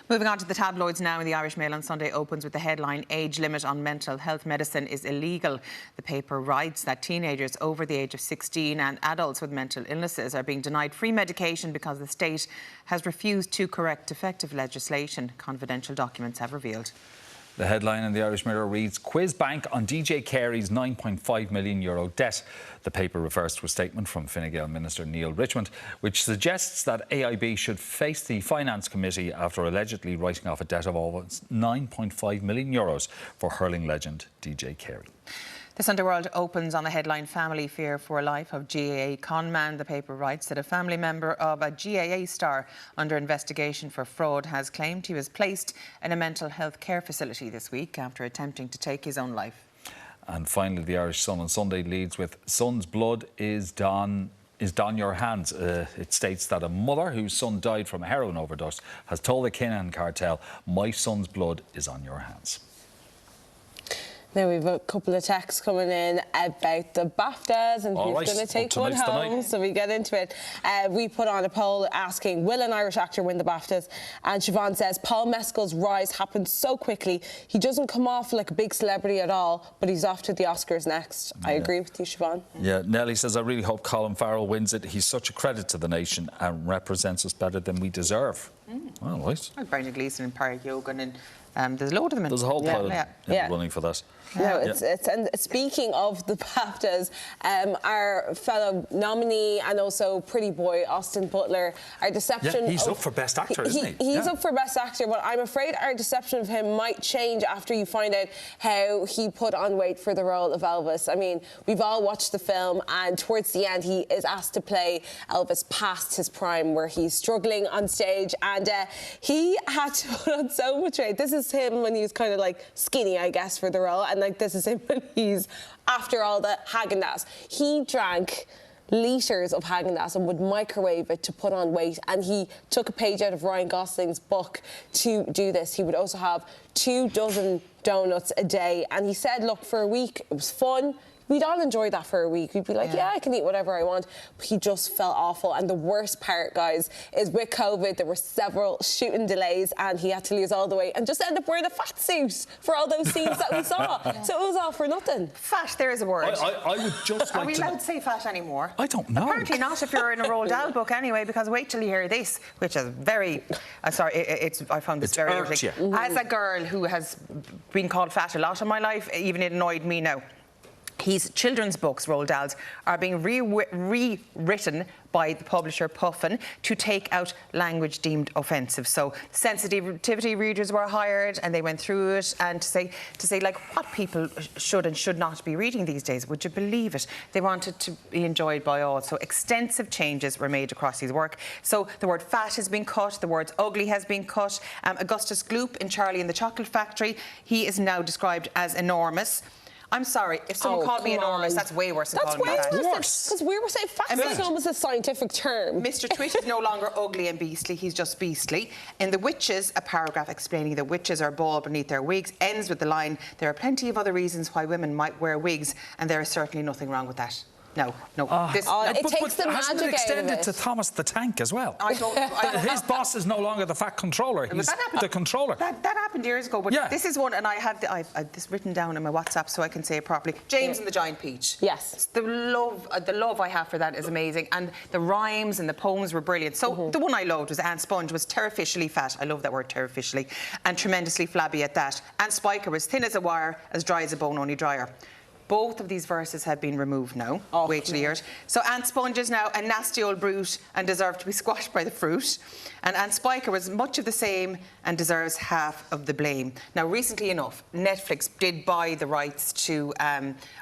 Moving on to the tabloids now, and the Irish Mail on Sunday opens with the headline, "Age limit on mental health medicine is illegal." The paper writes that teenagers over the age of 16 and adults with mental illnesses are being denied free medication because the state has refused to correct defective legislation, confidential documents have revealed. The headline in the Irish Mirror reads, "Quiz Bank on DJ Carey's €9.5 million debt." The paper refers to a statement from Fine Gael Minister Neil Richmond, which suggests that AIB should face the Finance Committee after allegedly writing off a debt of almost €9.5 million for hurling legend DJ Carey. The Sunday World opens on the headline, "Family Fear for Life of GAA Conman." The paper writes that a family member of a GAA star under investigation for fraud has claimed he was placed in a mental health care facility this week after attempting to take his own life. And finally, the Irish Sun on Sunday leads with, "Son's blood is down your hands." It states that a mother whose son died from a heroin overdose has told the Kinahan cartel, "My son's blood is on your hands." Now we've a couple of texts coming in about the BAFTAs and who's going to take one home. So we get into it. We put on a poll asking, will an Irish actor win the BAFTAs? And Siobhan says, Paul Mescal's rise happened so quickly. He doesn't come off like a big celebrity at all, but he's off to the Oscars next. I agree with you, Siobhan. Yeah, Nellie says, I really hope Colin Farrell wins it. He's such a credit to the nation and represents us better than we deserve. Well, right. Like Brendan Gleeson and Parry Yogan and There's a load of them. There's a whole pile running for that. No, and speaking of the BAFTAs, our fellow nominee and also pretty boy Austin Butler, our deception. Yeah, he's up for Best Actor, isn't he? He's up for Best Actor, but I'm afraid our deception of him might change after you find out how he put on weight for the role of Elvis. I mean, we've all watched the film, and towards the end, he is asked to play Elvis past his prime, where he's struggling on stage, and he had to put on so much weight. This is him when he was kind of like skinny, I guess, for the role, and like this is him when he's after all the Häagen-Dazs. He drank litres of Häagen-Dazs and would microwave it to put on weight, and he took a page out of Ryan Gosling's book to do this. He would also have 24 donuts a day, and he said, look, for a week it was fun. We'd all enjoy that for a week. We'd be like, yeah, I can eat whatever I want. But he just felt awful. And the worst part, guys, is with COVID, there were several shooting delays and he had to lose all the weight and just end up wearing a fat suit for all those scenes that we saw. So it was all for nothing. Fat, there is a word. I would just like Are we allowed to say fat anymore? I don't know. Apparently not if you're in a Roald Dahl book anyway, because wait till you hear this, which is very... sorry, I found this very irritating. As a girl who has been called fat a lot in my life, even it annoyed me now. His children's books, Roald Dahl's, are being rewritten by the publisher Puffin to take out language deemed offensive. So sensitivity readers were hired, and they went through it and to say like what people should and should not be reading these days. Would you believe it? They wanted to be enjoyed by all. So extensive changes were made across his work. So the word fat has been cut. The word ugly has been cut. Augustus Gloop in Charlie and the Chocolate Factory, he is now described as enormous. I'm sorry, if someone called me enormous, that's way worse than calling me fat. That's way worse. Because we were saying fat is almost a scientific term. Mr. Twit is no longer ugly and beastly, he's just beastly. In The Witches, a paragraph explaining that witches are bald beneath their wigs ends with the line, there are plenty of other reasons why women might wear wigs, and there is certainly nothing wrong with that. No. It takes the magic out of it. Hasn't it extended to Thomas the Tank as well? His boss is no longer the fat controller. He's the controller. That happened years ago. But this is one, and I have this written down in my WhatsApp so I can say it properly. James and the Giant Peach. Yes. The love I have for that is amazing, and the rhymes and the poems were brilliant. So the one I loved was Aunt Sponge was terrificially fat. I love that word, terrificially, and tremendously flabby at that. Aunt Spiker was thin as a wire, as dry as a bone, only drier. Both of these verses have been removed now. Wait till you hear it. So Aunt Sponge is now a nasty old brute and deserved to be squashed by the fruit. And Aunt Spiker was much of the same and deserves half of the blame. Now, recently enough, Netflix did buy the rights to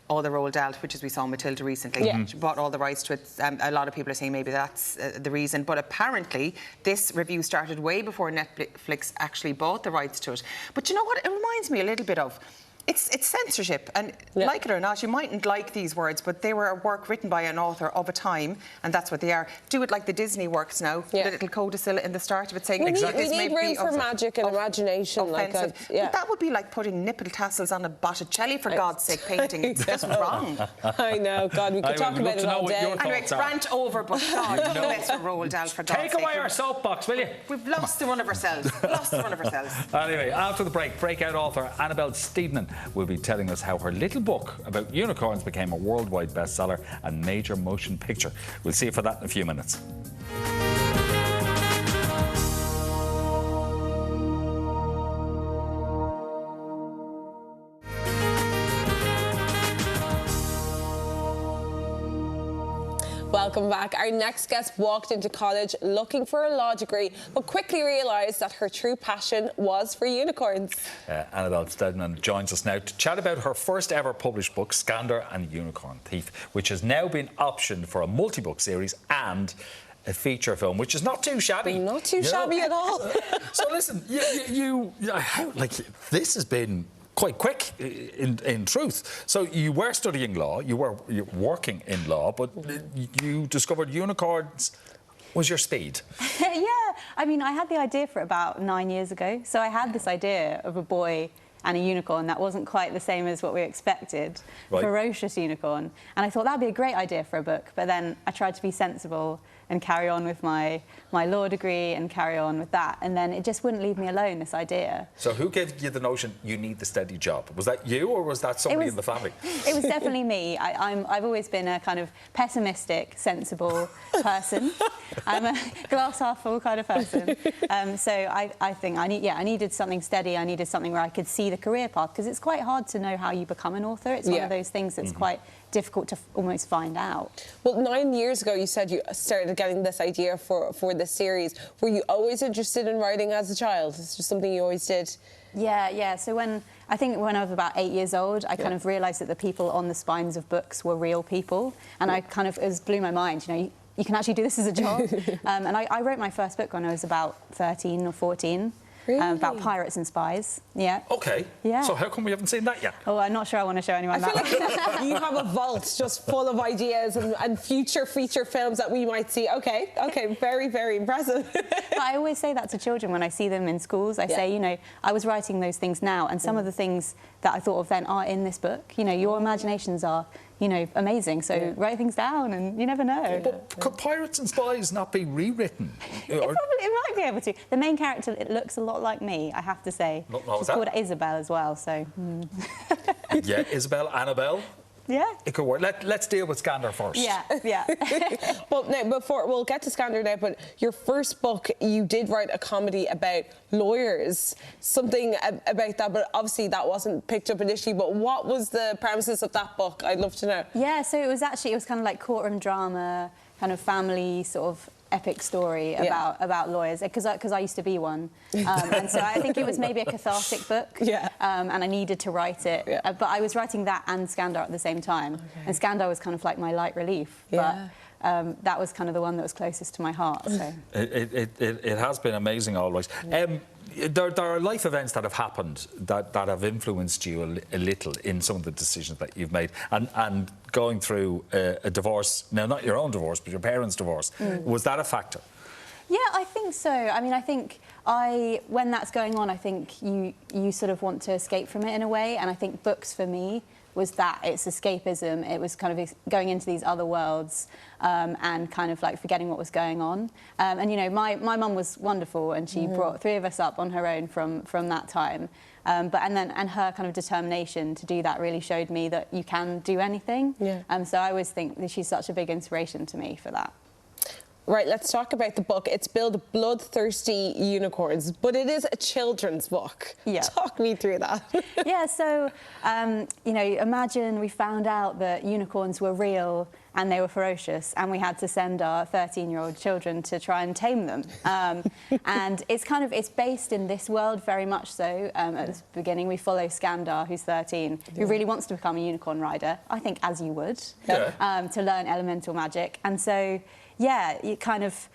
all the Roald Dahl, which as we saw Matilda recently. She bought all the rights to it. A lot of people are saying maybe that's the reason. But apparently, this review started way before Netflix actually bought the rights to it. But you know what? It reminds me a little bit of... It's censorship, and like it or not, you mightn't like these words, but they were a work written by an author of a time, and that's what they are. Do it like the Disney works now, the little codicil in the start of it saying... We need room for magic and imagination. But that would be like putting nipple tassels on a Botticelli, for God's sake, painting. It's just wrong. I know, God, we could talk about it all day. Anyway, rant over, but God, let's roll down for God's sake. Take away our soapbox, will you? We've lost the run of ourselves. Anyway, after the break, breakout author Annabelle Steedman will be telling us how her little book about unicorns became a worldwide bestseller and major motion picture. We'll see you for that in a few minutes. Welcome back. Our next guest walked into college looking for a law degree, but quickly realised that her true passion was for unicorns. Annabelle Steedman joins us now to chat about her first ever published book, Skander and the Unicorn Thief, which has now been optioned for a multi-book series and a feature film, which is not too shabby. Not too shabby at all. So listen, this has been quite quick, in truth. So you were studying law, you're working in law, but you discovered unicorns was your speed. Yeah, I mean, I had the idea for it about 9 years ago. So I had this idea of a boy and a unicorn that wasn't quite the same as what we expected. Ferocious unicorn. And I thought that'd be a great idea for a book, but then I tried to be sensible and carry on with my law degree and carry on with that. And then it just wouldn't leave me alone, this idea. So who gave you the notion you need the steady job? Was that you, or was that somebody in the family? It was definitely me. I've always been a kind of pessimistic, sensible person. I'm a glass half full kind of person. So I think I needed something steady. I needed something where I could see the career path, because it's quite hard to know how you become an author. It's one of those things that's quite difficult to almost find out. Well, 9 years ago, you said you started getting this idea for this series. Were you always interested in writing as a child? It's just something you always did? Yeah. So when I was about 8 years old, I kind of realised that the people on the spines of books were real people, and it blew my mind. You know, you can actually do this as a job. And I wrote my first book when I was about 13 or 14. Really? About pirates and spies. Yeah. Okay. Yeah. So how come we haven't seen that yet? Oh, I'm not sure I want to show anyone that. I feel like you have a vault just full of ideas and future feature films that we might see. Okay, very, very impressive. But I always say that to children when I see them in schools. I say, you know, I was writing those things now, and some of the things that I thought of then are in this book. You know, your imaginations are, you know, amazing. So write things down, and you never know. But could Pirates and Spies not be rewritten? It might be able to. The main character, it looks a lot like me, I have to say. She's called Isabel as well, so... Yeah, Isabel, Annabelle. Yeah. It could work. Let's deal with Skander first. Yeah. But now, we'll get to Skander now, but your first book, you did write a comedy about lawyers, something about that, but obviously that wasn't picked up initially. But what was the premises of that book? I'd love to know. Yeah, so it was kind of like courtroom drama, kind of family sort of epic story about lawyers, because I used to be one, and so I think it was maybe a cathartic book, and I needed to write it, but I was writing that and Skander at the same time, and Skander was kind of like my light relief, but that was kind of the one that was closest to my heart. So. It has been amazing always. There are life events that have happened that have influenced you a little in some of the decisions that you've made, and going through a divorce, now not your own divorce but your parents' divorce, was that a factor? Yeah, I think so. I mean, I think when that's going on, I think you sort of want to escape from it in a way, and I think books for me was that. It's escapism. It was kind of going into these other worlds and kind of like forgetting what was going on. And, you know, my mum was wonderful, and she brought 3 of us up on her own from that time. And her kind of determination to do that really showed me that you can do anything. So I always think that she's such a big inspiration to me for that. Right, let's talk about the book. It's billed Bloodthirsty Unicorns, but it is a children's book. Yeah. Talk me through that. Yeah, so, you know, imagine we found out that unicorns were real and they were ferocious, and we had to send our 13-year-old children to try and tame them. And it's based in this world very much so. At the beginning, we follow Skander, who's 13, who really wants to become a unicorn rider, I think as you would, to learn elemental magic. And so... yeah, you kind of...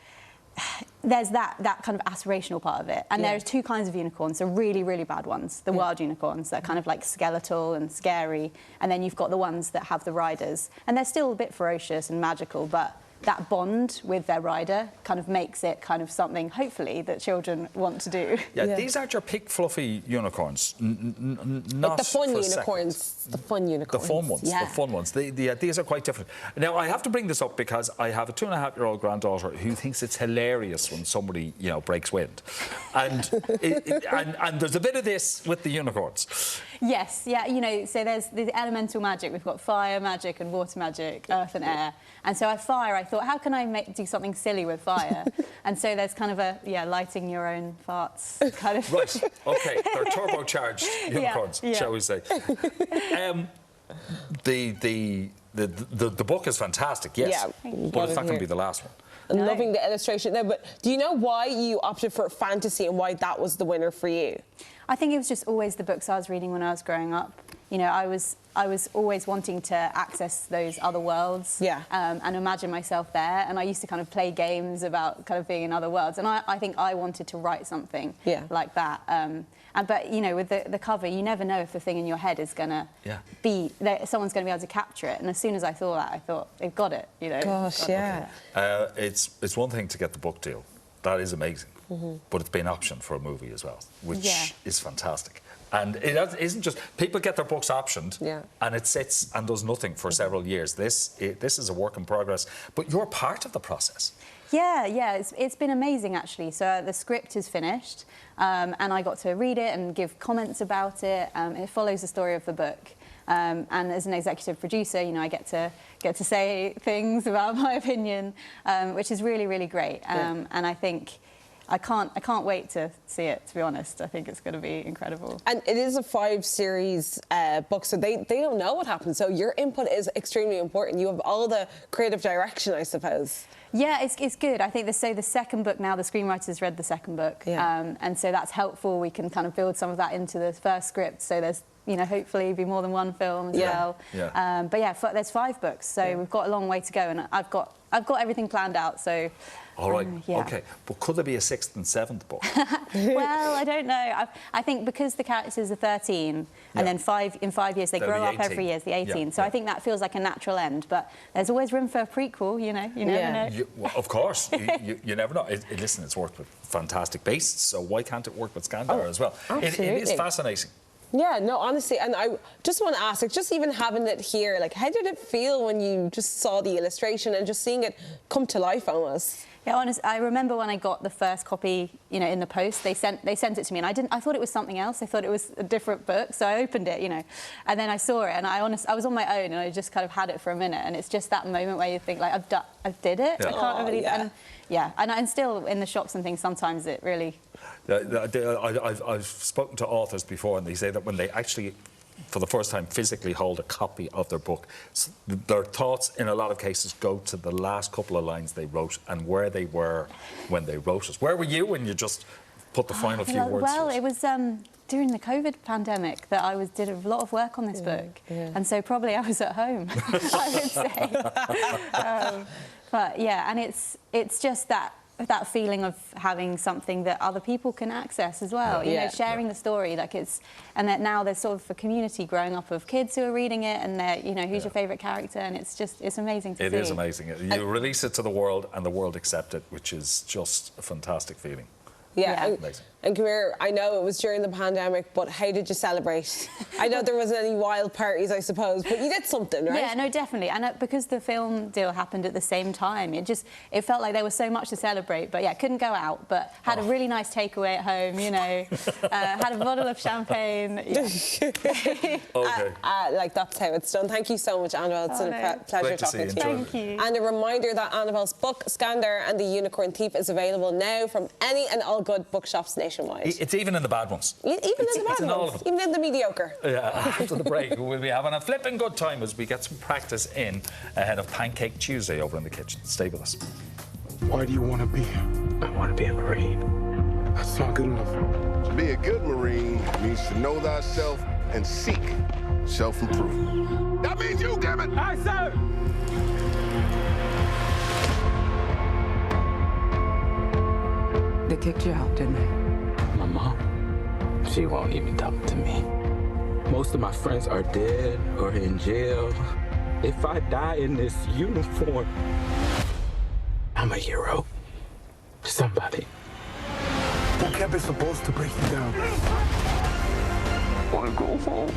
there's that kind of aspirational part of it. And there's 2 kinds of unicorns, the really, really bad ones, the wild unicorns. They're kind of like skeletal and scary. And then you've got the ones that have the riders. And they're still a bit ferocious and magical, but that bond with their rider kind of makes it kind of something, hopefully, that children want to do. Yeah, these aren't your pink, fluffy unicorns. Not like the fun unicorns. Second. The fun unicorns. The fun ones. Yeah. The fun ones. These are quite different. Now, I have to bring this up because I have a 2.5-year-old granddaughter who thinks it's hilarious when somebody, you know, breaks wind. And, and there's a bit of this with the unicorns. Yes, yeah, you know, so there's the elemental magic. We've got fire magic and water magic, earth and air. And so I thought, how can I do something silly with fire? And so there's kind of lighting your own farts kind of... Right, OK, they're turbocharged unicorns, shall we say. The book is fantastic, yes, but it's not going to be the last one. I'm loving the illustration there, but do you know why you opted for fantasy and why that was the winner for you? I think it was just always the books I was reading when I was growing up. You know, I was always wanting to access those other worlds and imagine myself there. And I used to kind of play games about kind of being in other worlds. And I think I wanted to write something like that. But, you know, with the cover, you never know if the thing in your head is going to be... someone's going to be able to capture it. And as soon as I saw that, I thought, they've got it, you know. Gosh, it's one thing to get the book deal. That is amazing. But it's been optioned for a movie as well, which is fantastic. And it isn't just... people get their books optioned and it sits and does nothing for several years. This is a work in progress. But you're part of the process. Yeah, it's been amazing, actually. So the script is finished, and I got to read it and give comments about it. It follows the story of the book. And as an executive producer, you know, I get to say things about my opinion, which is really, really great. And I think I can't wait to see it, to be honest. I think it's going to be incredible. And it is a 5-series book, so they don't know what happens. So your input is extremely important. You have all the creative direction, I suppose. Yeah, it's good. I think the second book now, the screenwriters read the second book. Yeah. And so that's helpful. We can kind of build some of that into the first script. So there's, you know, hopefully be more than one film as well. Yeah. But yeah, there's 5 books. So we've got a long way to go. And I've got everything planned out. So... All right, OK. But could there be a 6th and 7th book? Well, I don't know. I think because the characters are 13 and then in 5 years they grow up every year, the 18. So I think that feels like a natural end. But there's always room for a prequel, you know. You never know. Well, of course. you never know. Listen, it's worked with fantastic beasts, so why can't it work with Skandar as well? It is fascinating. Yeah, no, honestly, and I just want to ask, like, just even having it here, like, how did it feel when you just saw the illustration and just seeing it come to life almost? Yeah, honestly, I remember when I got the first copy, you know, in the post, they sent it to me, and I thought it was something else. I thought it was a different book, so I opened it, you know, and then I saw it, and I was on my own, and I just kind of had it for a minute, and it's just that moment where you think, like, I did it. I can't believe it. And still in the shops and things, sometimes it really. I've spoken to authors before, and they say that when they actually, for the first time, physically hold a copy of their book, their thoughts in a lot of cases go to the last couple of lines they wrote and where they were when they wrote it. Where were you when you just put the final few words? Well, it was during the COVID pandemic that I did a lot of work on this book, and so probably I was at home, I would say. But yeah, and it's just that feeling of having something that other people can access as well. You know, sharing the story, like and that now there's sort of a community growing up of kids who are reading it, and they're, you know, who's your favourite character, and it's amazing to see. It is amazing. You release it to the world, and the world accept it, which is just a fantastic feeling. Yeah. And come here, I know it was during the pandemic, but how did you celebrate? I know there wasn't any wild parties, I suppose, but you did something, right? Yeah, no, definitely. And because the film deal happened at the same time, it felt like there was so much to celebrate. But yeah, couldn't go out, but had a really nice takeaway at home, you know, had a bottle of champagne. Yeah. Like, that's how it's done. Thank you so much, Annabelle. It's been a pleasure talking to you. Thank you. And a reminder that Annabelle's book, Skandar and the Unicorn Thief, is available now from any and all good bookshops nationwide. It's even in the bad ones. Even in the bad ones. Even in the mediocre. Yeah, after the break, we'll be having a flipping good time as we get some practice in ahead of Pancake Tuesday over in the kitchen. Stay with us. Why do you want to be here? I want to be a Marine. That's not good enough. To be a good Marine means to know thyself and seek self-improvement. That means you, damn it! Aye, sir! They kicked you out, didn't they? My mom, she won't even talk to me. Most of my friends are dead or in jail. If I die in this uniform, I'm a hero. Somebody. Boot camp is supposed to break you down. Want to go home?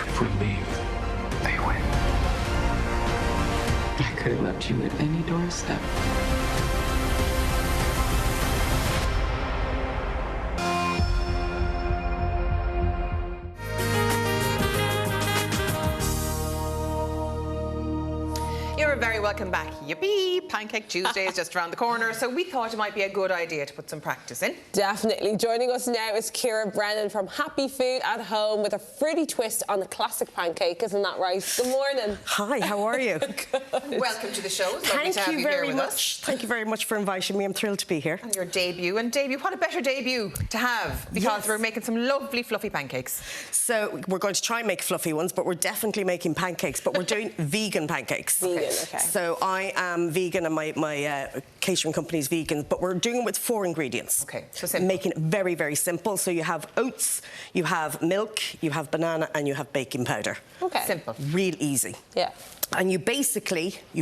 If we leave, they win. I could have left you at any doorstep. Very welcome back. Yippee! Pancake Tuesday is just around the corner, so we thought it might be a good idea to put some practice in. Definitely. Joining us now is Ciara Brennan from Happy Food at Home with a fruity twist on the classic pancake, isn't that right? Good morning. Hi, how are you? Welcome to the show. Thank you very much. Thank you very much for inviting me. I'm thrilled to be here. And your debut. And debut, what a better debut to have, because we're making some lovely fluffy pancakes. So we're going to try and make fluffy ones, but we're definitely making pancakes, but we're doing vegan pancakes. Vegan, okay. So I am vegan and my catering company is vegan, but we're doing it with 4 ingredients. Okay, so simple. Making it very, very simple. So you have oats, you have milk, you have banana, and you have baking powder. Okay. Simple. Real easy. Yeah. And you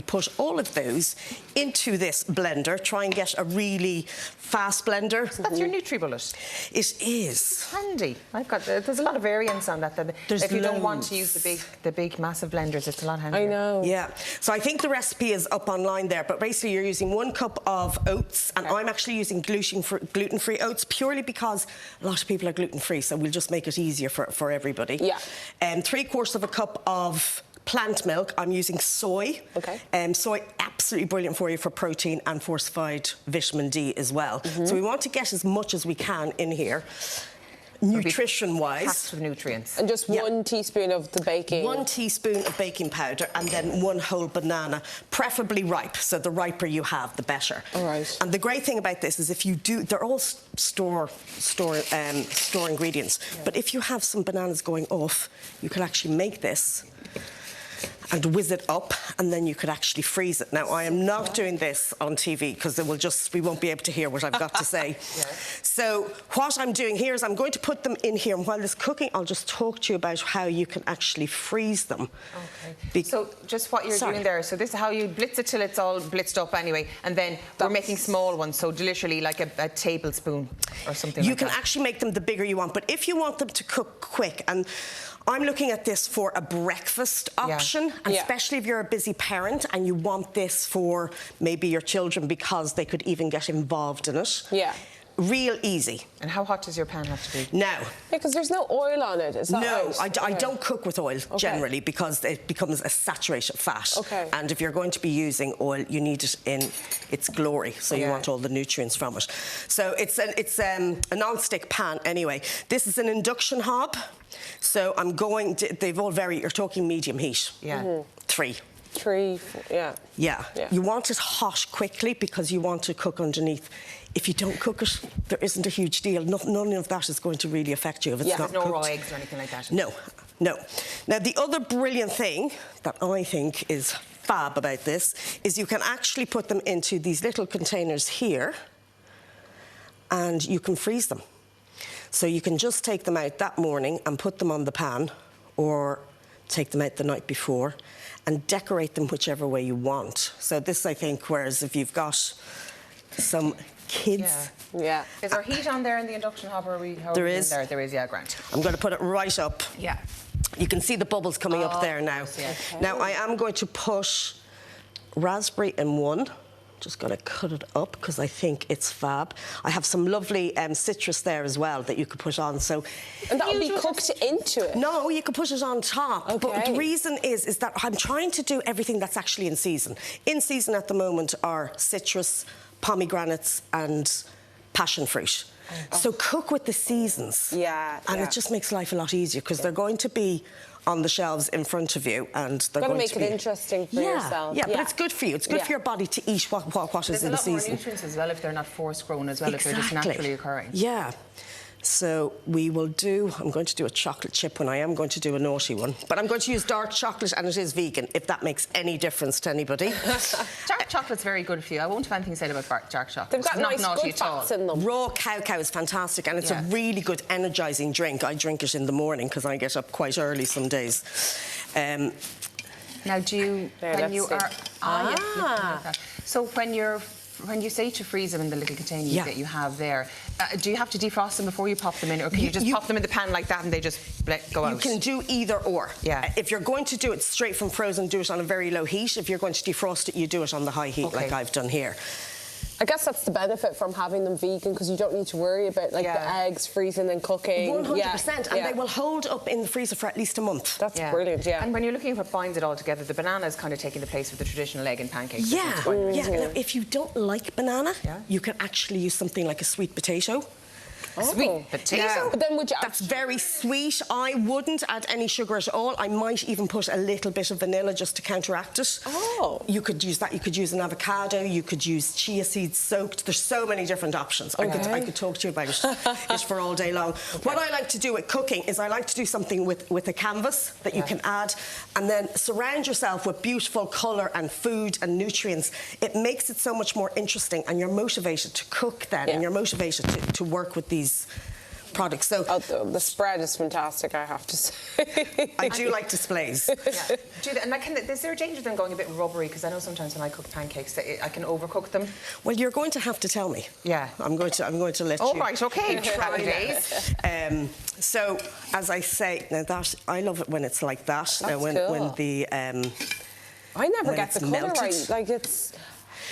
put all of those into this blender. Try and get a really fast blender. So that's your NutriBullet. It is. It's handy. There's a lot of variants on that. If you don't want to use the big massive blenders, it's a lot handier. I know. Yeah. So I think the recipe is up online there. But basically, you're using 1 cup of oats, and I'm actually using gluten-free oats purely because a lot of people are gluten-free. So we'll just make it easier for everybody. Yeah. 3/4 of a cup of plant milk. I'm using soy. Okay. Soy, absolutely brilliant for you for protein and fortified vitamin D as well. So we want to get as much as we can in here, nutrition-wise. Packed with nutrients. And just 1 teaspoon of the baking. 1 teaspoon of baking powder, and then 1 whole banana, preferably ripe. So the riper you have, the better. All right. And the great thing about this is if you do, they're all store ingredients. Yeah. But if you have some bananas going off, you can actually make this and whiz it up, and then you could actually freeze it. Now, I am not doing this on TV because we won't be able to hear what I've got to say. So what I'm doing here is I'm going to put them in here, and while this cooking, I'll just talk to you about how you can actually freeze them. Okay. So just what you're doing there, so this is how you blitz it till it's all blitzed up anyway, and then we're making small ones, so literally like a tablespoon or something like that. You can actually make them the bigger you want, but if you want them to cook quick, and I'm looking at this for a breakfast option, and especially if you're a busy parent and you want this for maybe your children because they could even get involved in it. Yeah. Real easy. And how hot does your pan have to be? Now. Because there's no oil on it, is that right? I don't cook with oil generally because it becomes a saturated fat. Okay. And if you're going to be using oil, you need it in its glory. So you want all the nutrients from it. So it's a non-stick pan anyway. This is an induction hob. So I'm going to, they've all vary, you're talking medium heat. Yeah. 3. 3, yeah. Yeah. You want it hot quickly because you want to cook underneath. If you don't cook it, there isn't a huge deal. None of that is going to really affect you if it's not cooked. There's no raw eggs or anything like that. No. Now, the other brilliant thing that I think is fab about this is you can actually put them into these little containers here and you can freeze them. So you can just take them out that morning and put them on the pan, or take them out the night before and decorate them whichever way you want. So this, I think, whereas if you've got some kids... Yeah. Is there heat on there in the induction hob, or there is. There is, yeah, grand. I'm going to put it right up. Yeah. You can see the bubbles coming up there now. Okay. Now, I am going to put raspberry in one. Just going to cut it up because I think it's fab. I have some lovely citrus there as well that you could put on. So, and that will be cooked into it? No, you could put it on top. Okay. But the reason is that I'm trying to do everything that's actually in season. In season at the moment are citrus, pomegranates and passion fruit. So cook with the seasons. Yeah. And it just makes life a lot easier because they're going to be on the shelves in front of you, and they're going to make it interesting for yourself. Yeah, but it's good for you. It's good for your body to eat what is in the season. There's a lot more nutrients as well if they're not force grown as well, if they're just naturally occurring. Yeah. So we will do, I'm going to do a chocolate chip one. I am going to do a naughty one. But I'm going to use dark chocolate, and it is vegan, if that makes any difference to anybody. Dark chocolate's very good for you. I won't have anything said about dark chocolate. They've got nice good fats in them. Raw cacao is fantastic, and it's a really good energising drink. I drink it in the morning because I get up quite early some days. Now, do you, so when you say to freeze them in the little container that you have there, do you have to defrost them before you pop them in, or can you just pop them in the pan like that and they just go out? You can do either or. Yeah. If you're going to do it straight from frozen, do it on a very low heat. If you're going to defrost it, you do it on the high heat like I've done here. I guess that's the benefit from having them vegan, because you don't need to worry about the eggs freezing and cooking. 100%, and they will hold up in the freezer for at least a month. That's brilliant, And when you're looking at what binds it all together, the banana is kind of taking the place of the traditional egg and pancakes. Yeah. Now, if you don't like banana, you can actually use something like a sweet potato. Sweet potato? Yeah. But then would you... That's very sweet. I wouldn't add any sugar at all. I might even put a little bit of vanilla just to counteract it. Oh. You could use that. You could use an avocado. You could use chia seeds soaked. There's so many different options. I could talk to you about it for all day long. What I like to do with cooking is I like to do something with a canvas that you can add, and then surround yourself with beautiful colour and food and nutrients. It makes it so much more interesting, and you're motivated to cook then, and you're motivated to work with these products. So the spread is fantastic, I have to say. I do like displays. Yeah. And is there a danger then going a bit rubbery? Because I know sometimes when I cook pancakes, that I can overcook them. Well, you're going to have to tell me. Yeah. I'm going to let you. Oh, right, okay. Try that. So, as I say, now that I love it when it's like that. That's when the I never get the colour melted. right. Like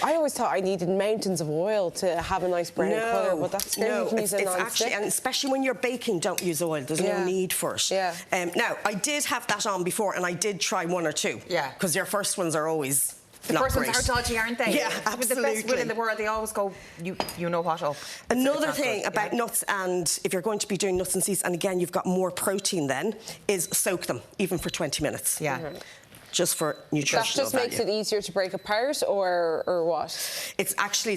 I always thought I needed mountains of oil to have a nice brown colour, but that's great. You can use it actually, and especially when you're baking, don't use oil. There's no need for it. Yeah. Now, I did have that on before, and I did try one or two. Yeah. Because your first ones are always the first ones are dodgy, aren't they? Yeah, absolutely. With the best will in the world, they always go, you know what, up. Another thing about nuts, and if you're going to be doing nuts and seeds, and again, you've got more protein then, is soak them, even for 20 minutes. Yeah. Just for nutritional That just makes it easier to break apart, or what? It's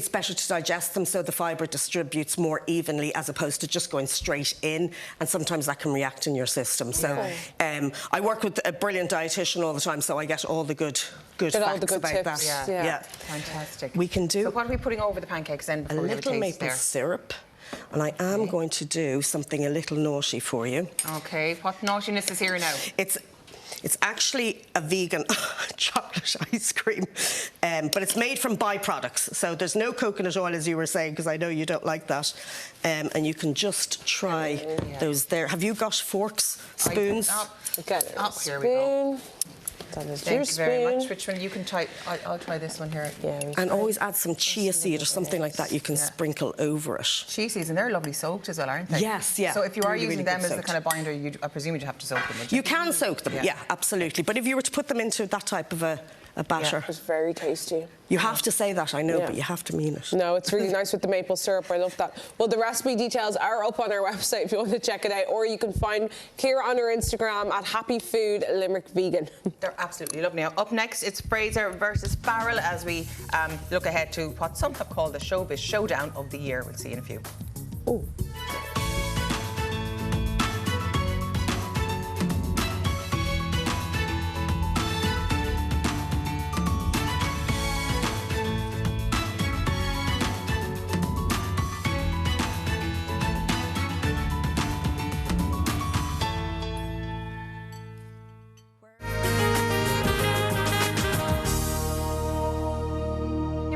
better to digest them so the fibre distributes more evenly as opposed to just going straight in, and sometimes that can react in your system. So I work with a brilliant dietitian all the time, so I get all the good facts about tips. that. Yeah. Fantastic. We can do... So what are we putting over the pancakes then? A little maple syrup. And I am going to do something a little naughty for you. OK, what naughtiness is here now? It's actually a vegan chocolate ice cream, but it's made from byproducts. So there's no coconut oil, as you were saying, because I know you don't like that. And you can just try those there. Have you got forks, spoons? Here we go. Thank you very much. Which one? You can try. I'll try this one here. Yeah. And always add some chia seed or something like that you can sprinkle over it. Chia seeds, and they're lovely soaked as well, aren't they? Yes, yeah. So if you are using really them as soaked. the kind of binder, I presume you'd have to soak them. You can soak them, yeah, absolutely. But if you were to put them into that type of a batter... It's very tasty. You have to say that, I know, but you have to mean it. No, it's really nice with the maple syrup. I love that. Well, the recipe details are up on our website if you want to check it out, or you can find Ciara on her Instagram at Happy Food Limerick Vegan. They're absolutely lovely. Now, up next, it's Fraser versus Farrell as we look ahead to what some have called the Showbiz Showdown of the year. We'll see you in a few. Oh.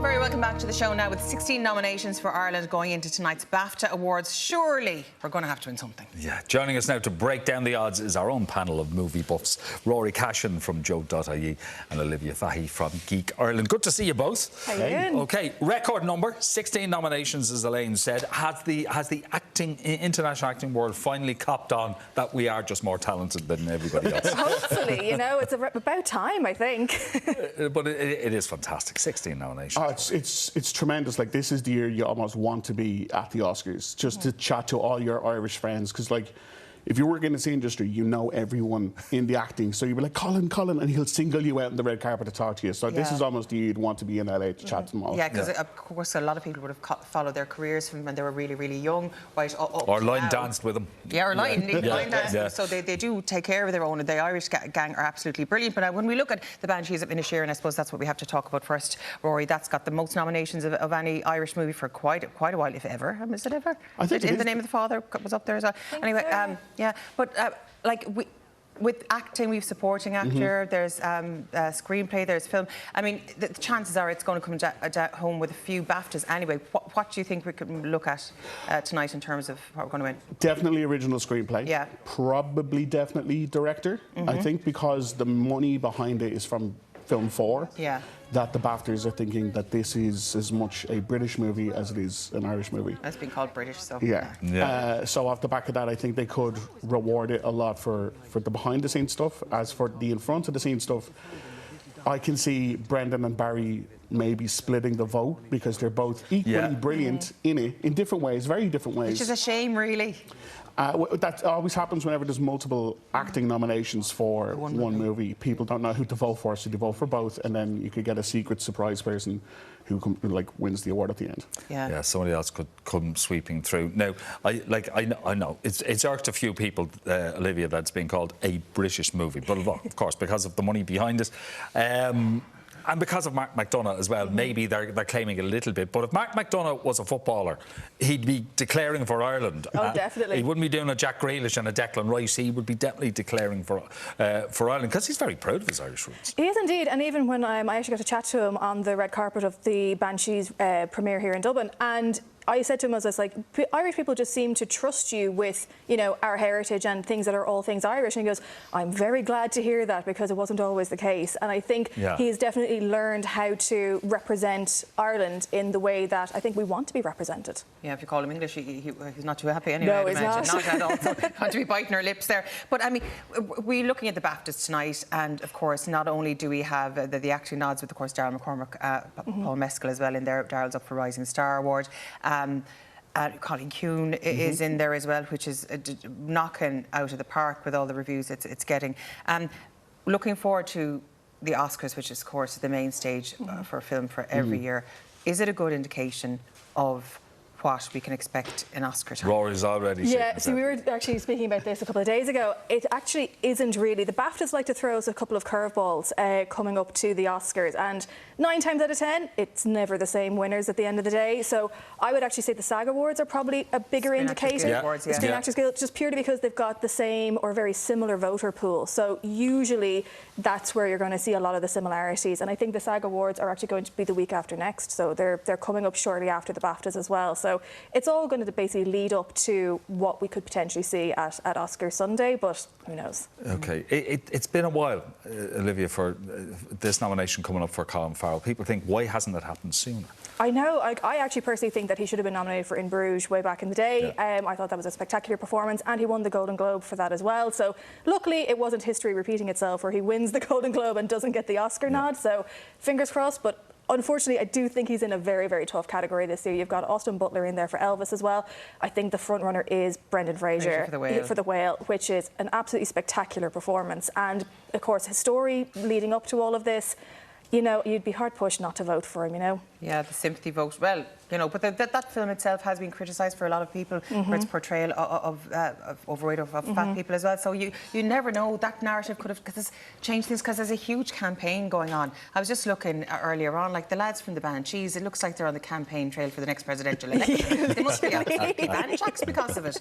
Welcome back to the show now with 16 nominations for Ireland going into tonight's BAFTA Awards. Surely we're going to have to win something. Yeah, joining us now to break down the odds is our own panel of movie buffs, Rory Cashin from Joe.ie and Olivia Fahy from Geek Ireland. Good to see you both. How you doing? OK, record number, 16 nominations, as Elaine said. Has the international acting world finally copped on that we are just more talented than everybody else? Hopefully, you know, it's about time, I think. But it is fantastic, 16 nominations. Oh, it's tremendous. Like, this is the year you almost want to be at the Oscars, just to chat to all your Irish friends, because, like, if you work in this industry, you know everyone in the acting. So you'd be like, Colin, and he'll single you out on the red carpet to talk to you. So this is almost the year you'd want to be in LA to chat to them all. Yeah, because of course a lot of people would have followed their careers from when they were really, really young, right? Or line danced with them. Yeah, or line danced. Yeah. So they do take care of their own. The Irish gang are absolutely brilliant. But when we look at the Banshees of Inisherin, I suppose that's what we have to talk about first, Rory. That's got the most nominations of any Irish movie for quite a while, if ever. Is it ever? I think In the Name of the Father was up there as well. Anyway, yeah, but. With acting, we've supporting actor, there's screenplay, there's film. I mean, the chances are it's going to come home with a few BAFTAs anyway. What do you think we could look at tonight in terms of what we're going to win? Definitely original screenplay. Yeah. Probably definitely director, I think, because the money behind it is from Film 4. Yeah. That the BAFTAs are thinking that this is as much a British movie as it is an Irish movie. It's been called British, so... Yeah. So off the back of that, I think they could reward it a lot for the behind-the-scenes stuff. As for the in-front-of-the-scenes stuff, I can see Brendan and Barry maybe splitting the vote because they're both equally brilliant in it, in different ways, very different ways. Which is a shame, really. That always happens whenever there's multiple acting nominations for one movie. People don't know who to vote for, so they vote for both, and then you could get a secret surprise person who wins the award at the end. Yeah, somebody else could come sweeping through. Now, I know it's irked a few people, Olivia, that's being called a British movie, but of course because of the money behind it. And because of Mark McDonagh as well, maybe they're claiming a little bit. But if Mark McDonagh was a footballer, he'd be declaring for Ireland. Oh, definitely. He wouldn't be doing a Jack Grealish and a Declan Rice. He would be definitely declaring for Ireland, because he's very proud of his Irish roots. He is indeed, and even when I actually got to chat to him on the red carpet of the Banshees premiere here in Dublin, and I said to him, I was like, Irish people just seem to trust you with, you know, our heritage and things that are all things Irish. And he goes, I'm very glad to hear that, because it wasn't always the case. And I think he's definitely learned how to represent Ireland in the way that I think we want to be represented. Yeah, if you call him English, he's not too happy anyway. No, he's not. Not at all. So, got to be biting our lips there. But I mean, we're looking at the BAFTAs tonight, and of course, not only do we have the acting nods with, of course, Darrell McCormack, Paul Mescal as well in there. Darrell's up for Rising Star Award. Colleen Kuhn is in there as well, which is knocking out of the park with all the reviews it's getting. Looking forward to the Oscars, which is, of course, the main stage for a film for every year. Is it a good indication of what we can expect in Oscar time? Rory's already Yeah, so we were actually speaking about this a couple of days ago. It actually isn't really. The BAFTAs like to throw us a couple of curveballs coming up to the Oscars, and 9 times out of 10, it's never the same winners at the end of the day. So I would actually say the SAG Awards are probably a bigger indicator. The Screen Actors Guild, just purely because they've got the same or very similar voter pool. So usually that's where you're going to see a lot of the similarities. And I think the SAG Awards are actually going to be the week after next. So they're coming up shortly after the BAFTAs as well. So it's all going to basically lead up to what we could potentially see at Oscar Sunday, but who knows? OK. It's been a while, Olivia, for this nomination coming up for Colin Farrell. People think, why hasn't it happened sooner? I know. I actually personally think that he should have been nominated for In Bruges way back in the day. I thought that was a spectacular performance, and he won the Golden Globe for that as well. So luckily it wasn't history repeating itself where he wins the Golden Globe and doesn't get the Oscar nod. So fingers crossed. But unfortunately, I do think he's in a very, very tough category this year. You've got Austin Butler in there for Elvis as well. I think the front runner is Brendan Fraser for The Whale, which is an absolutely spectacular performance. And of course, his story leading up to all of this, you know, you'd be hard pushed not to vote for him, you know. Yeah, the sympathy vote. Well, you know, but that film itself has been criticised for a lot of people for its portrayal of overweight, of fat people as well. So you never know. That narrative could have changed things, because there's a huge campaign going on. I was just looking earlier on, like the lads from the Banshees, it looks like they're on the campaign trail for the next presidential election. They must be absolutely banjacks because of it.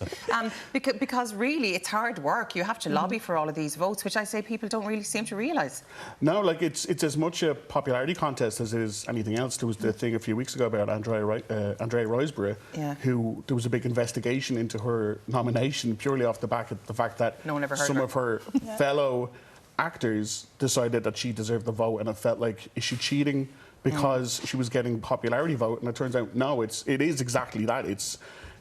Because really, it's hard work. You have to lobby for all of these votes, which I say people don't really seem to realise. No, like it's as much a popularity contest as it is anything else. There was the thing a few weeks ago about Andrea Riseborough, who there was a big investigation into her nomination purely off the back of the fact that some of her fellow actors decided that she deserved the vote, and it felt like, is she cheating because she was getting popularity vote? And it turns out no, it is exactly that.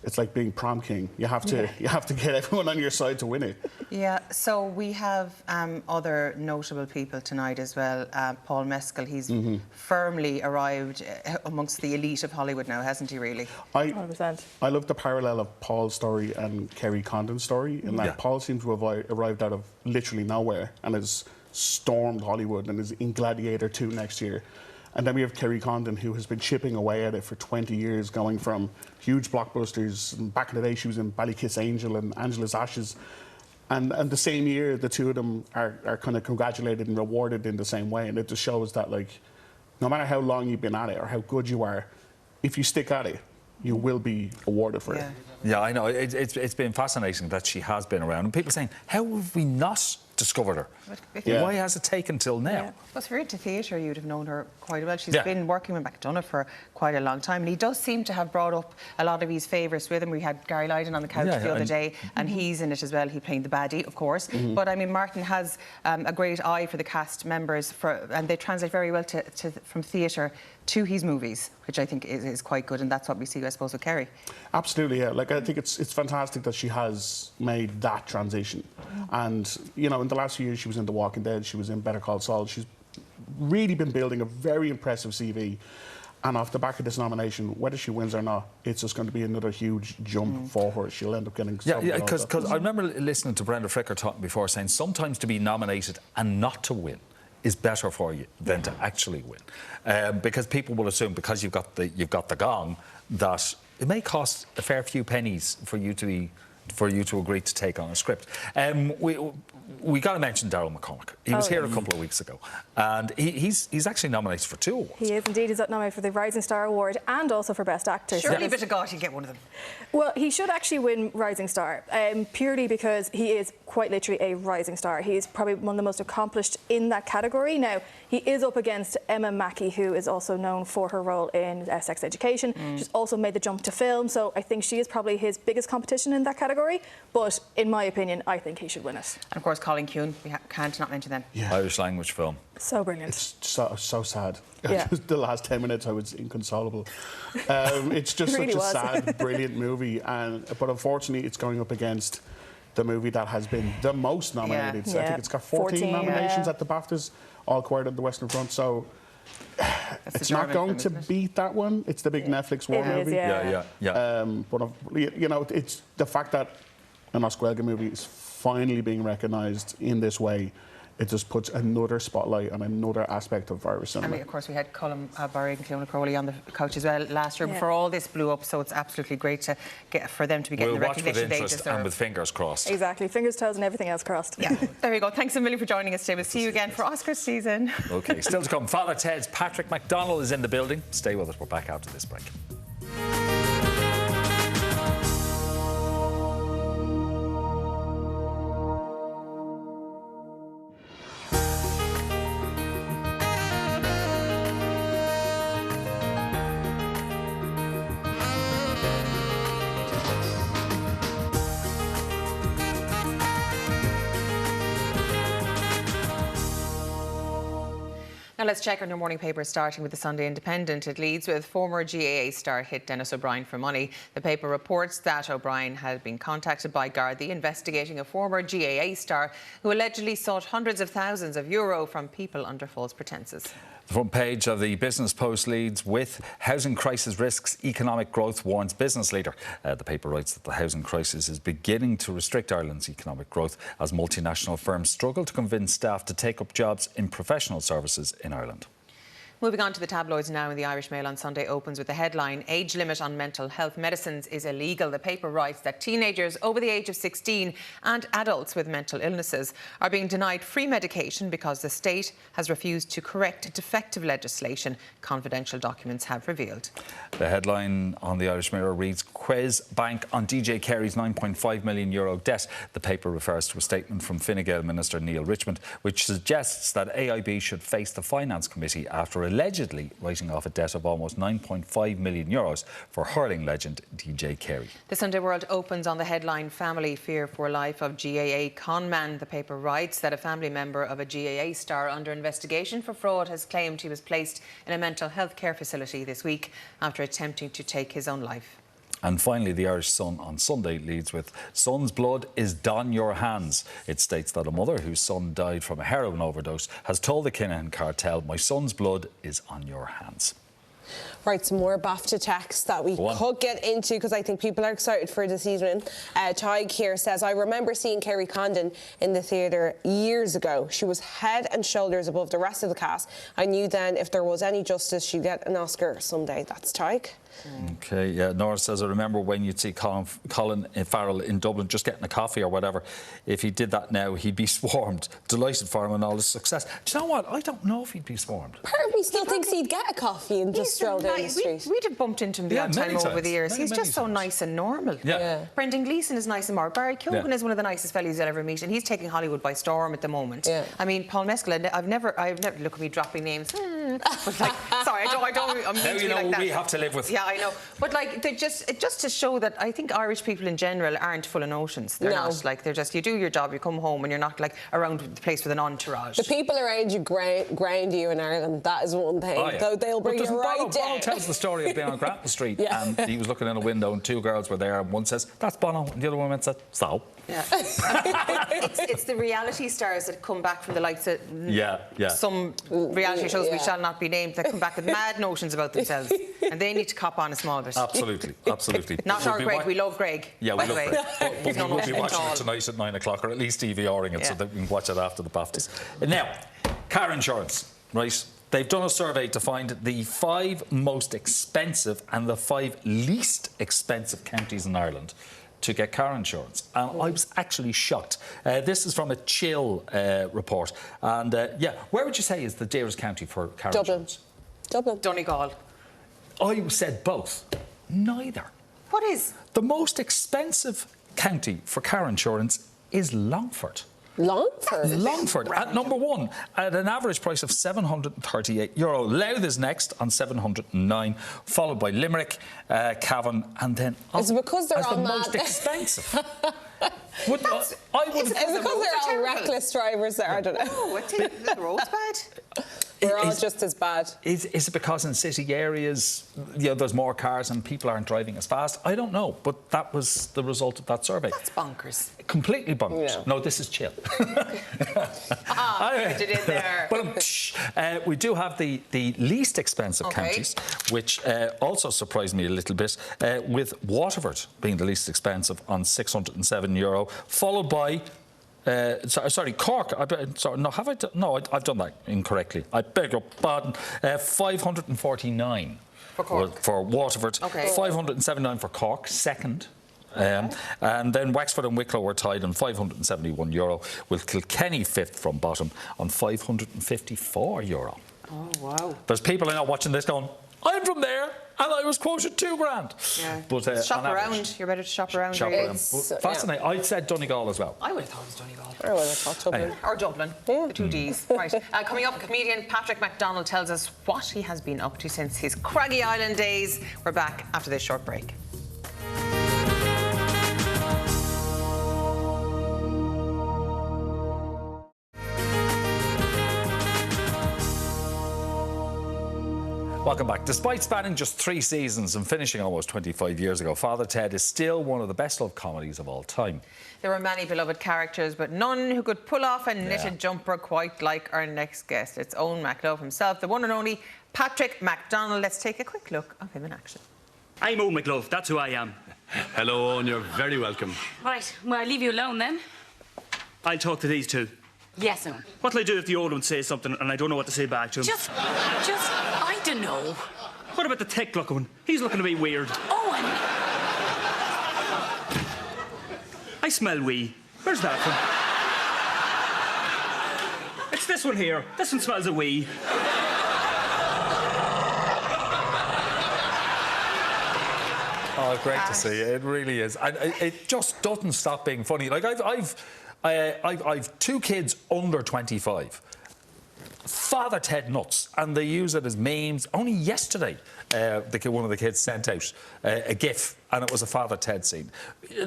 It's like being prom king. You have to get everyone on your side to win it. Yeah. So we have other notable people tonight as well. Paul Mescal. He's firmly arrived amongst the elite of Hollywood now, hasn't he? Really. 100%. I love the parallel of Paul's story and Kerry Condon's story, in that Paul seems to have arrived out of literally nowhere and has stormed Hollywood and is in Gladiator 2 next year. And then we have Kerry Condon, who has been chipping away at it for 20 years, going from huge blockbusters. Back in the day, she was in Ballykiss Angel and Angela's Ashes. And the same year, the two of them are kind of congratulated and rewarded in the same way. And it just shows that, like, no matter how long you've been at it or how good you are, if you stick at it, you will be awarded for it. Yeah, I know. It's been fascinating that she has been around. And people saying, how have we not discovered her? Why has it taken till now? Well, if you're into theatre, you'd have known her quite well. She's been working with McDonagh for quite a long time, and he does seem to have brought up a lot of his favourites with him. We had Gary Lydon on the couch the other day, and he's in it as well. He's playing the baddie, of course. But I mean, Martin has a great eye for the cast members, and they translate very well from theatre to his movies, which I think is quite good, and that's what we see, I suppose, with Kerry. Absolutely, yeah. Like, I think it's fantastic that she has made that transition. And, you know, in the last few years, she was in The Walking Dead, she was in Better Call Saul. She's really been building a very impressive CV. And off the back of this nomination, whether she wins or not, it's just going to be another huge jump for her. She'll end up getting... because I remember listening to Brenda Fricker talking before, saying sometimes to be nominated and not to win is better for you than to actually win, because people will assume, because you've got the gong, that it may cost a fair few pennies for you to be for you to agree to take on a script. We got to mention Daryl McCormack. He was here a couple of weeks ago, and he's actually nominated for 2 awards. He is indeed. He's nominated for the Rising Star Award and also for Best Actor. Surely a bit of God he'll get one of them. Well, he should actually win Rising Star, purely because he is quite literally a rising star. He is probably one of the most accomplished in that category. Now, he is up against Emma Mackey, who is also known for her role in Sex Education. She's also made the jump to film, so I think she is probably his biggest competition in that category. But in my opinion, I think he should win it. And of course, Colin Kuhn, we can't not mention them. Yeah. Irish language film. So brilliant. It's so sad. Yeah. The last 10 minutes I was inconsolable. It's just It really such a was. sad, brilliant movie, but unfortunately it's going up against the movie that has been the most nominated. Yeah. I think it's got 14 nominations yeah. at the BAFTAs, All Quiet on the Western Front, so it's not German going film, to isn't it? beat that one. It's the big Netflix war It is, movie. yeah. But you know, it's the fact that an Oscar movie is finally being recognised in this way. It just puts another spotlight on another aspect of Irish cinema. I mean, of course, we had Colin Barry and Fiona Crowley on the couch as well last year before all this blew up, so it's absolutely great to get for them to be getting We'll the watch with recognition they interest deserve. and with fingers crossed. Exactly. Fingers, toes and everything else crossed. Yeah, there you go. Thanks a million for joining us today. We'll see you again for Oscar season. OK, still to come. Father Ted's Patrick McDonnell is in the building. Stay with us. We're back after this break. Now let's check on your morning paper, starting with the Sunday Independent. It leads with former GAA star hit Dennis O'Brien for money. The paper reports that O'Brien had been contacted by Gardaí investigating a former GAA star who allegedly sought hundreds of thousands of euro from people under false pretences. The front page of the Business Post leads with housing crisis risks economic growth, warns business leader. The paper writes that the housing crisis is beginning to restrict Ireland's economic growth as multinational firms struggle to convince staff to take up jobs in professional services in Ireland. Moving on to the tabloids now, in the Irish Mail on Sunday opens with the headline, "Age limit on mental health medicines is illegal." The paper writes that teenagers over the age of 16 and adults with mental illnesses are being denied free medication because the state has refused to correct defective legislation, confidential documents have revealed. The headline on the Irish Mirror reads, "Quays Bank on DJ Kerry's €9.5 million debt." The paper refers to a statement from Fine Gael Minister Neil Richmond, which suggests that AIB should face the Finance Committee after allegedly writing off a debt of almost €9.5 million for hurling legend DJ Kerry. The Sunday World opens on the headline, "Family fear for life of GAA conman." The paper writes that a family member of a GAA star under investigation for fraud has claimed he was placed in a mental health care facility this week after attempting to take his own life. And finally, the Irish Sun on Sunday leads with, "Son's blood is on your hands." It states that a mother whose son died from a heroin overdose has told the Kinahan cartel, "My son's blood is on your hands." Right, some more BAFTA texts that we could get into because I think people are excited for this evening. Tig here says, "I remember seeing Kerry Condon in the theatre years ago. She was head and shoulders above the rest of the cast. I knew then if there was any justice, she'd get an Oscar someday." That's Tig. OK, yeah. Nora says, "I remember when you'd see Colin Farrell in Dublin just getting a coffee or whatever. If he did that now, he'd be swarmed. Delighted for him and all his success." Do you know what? I don't know if he'd be swarmed. Part of me still thinks he'd get a coffee and just stroll down the street. We'd have bumped into him the odd time over the years. He's Many just so nice and normal. Yeah. Brendan Gleeson is nice and more. Barry Keoghan is one of the nicest fellows you'll ever meet, and he's taking Hollywood by storm at the moment. Yeah. I mean, Paul Mescal, I've never look at me dropping names. But like, sorry, I don't. I'm Now you know like that. we have to live with. Yeah, I know. But like, they just to show that I think Irish people in general aren't full of notions. They're not like, they're just, you do your job, you come home, and you're not like around the place with an entourage. The people around you grind you in Ireland. That is one thing. Oh, yeah. Though they'll bring you right down. Bono tells the story of being on Granton Street and he was looking in a window and two girls were there and one says, "That's Bono," and the other woman said, "So?" Yeah. it's the reality stars that come back from the likes of some reality shows we shall not be named, that come back with mad notions about themselves, and they need to cop on a small bit. Absolutely, absolutely. Not our Greg, we love Greg. Yeah, we love Greg. But we will be watching it all. tonight at 9 o'clock, or at least DVRing it so that we can watch it after the BAFTAs. Now, car insurance, right? They've done a survey to find the 5 most expensive and the 5 least expensive counties in Ireland. to get car insurance. And I was actually shocked. This is from a Chill report. And yeah, where would you say is the dearest county for car insurance? Dublin. Donegal. I said both. Neither. What is? The most expensive county for car insurance is Longford. Longford at number 1 at an average price of €738. Louth is next on 709, followed by Limerick, Cavan, and then it's because they're all the mad. most expensive. Is it because they're all reckless drivers there? I don't know. Oh, I think the road's bad. We're all just as bad. Is it because in city areas, there's more cars and people aren't driving as fast? I don't know, but that was the result of that survey. That's bonkers. Completely bonkers. Yeah. No, this is Chill. Put it in there. But we do have the least expensive counties, which also surprised me a little bit, with Waterford being the least expensive on €607, followed by Cork. I've done that incorrectly. I beg your pardon. 549 for Cork. For Waterford. Okay. 579 for Cork, second. And then Wexford and Wicklow were tied on €571, with Kilkenny fifth from bottom on €554. Oh wow! There's people now watching this going, I'm from there. And I was quoted £2,000. Yeah. But, shop around. You're better to shop around. Fascinating. I said Donegal as well. I would have thought it was Donegal. I would have thought Dublin. Or Dublin. The 2 Ds. Right. Coming up, comedian Patrick MacDonald tells us what he has been up to since his Craggy Island days. We're back after this short break. Welcome back. Despite spanning just 3 seasons and finishing almost 25 years ago, Father Ted is still one of the best-loved comedies of all time. There were many beloved characters, but none who could pull off a knitted jumper quite like our next guest. It's Owen McLove himself, the one and only Patrick MacDonald. Let's take a quick look of him in action. I'm Owen McLove. That's who I am. Hello, Owen. You're very welcome. Right. Well, I'll leave you alone then. I'll talk to these two. Yes, Owen. What'll I do if the old one says something and I don't know what to say back to him? I don't know. What about the tech look one? He's looking a bit weird. Owen! I smell wee. Where's that from? It's this one here. This one smells a wee. Oh, great to see you. It really is. And it just doesn't stop being funny. Like, I've 2 kids under 25. Father Ted nuts, and they use it as memes. Only yesterday, one of the kids sent out a GIF, and it was a Father Ted scene.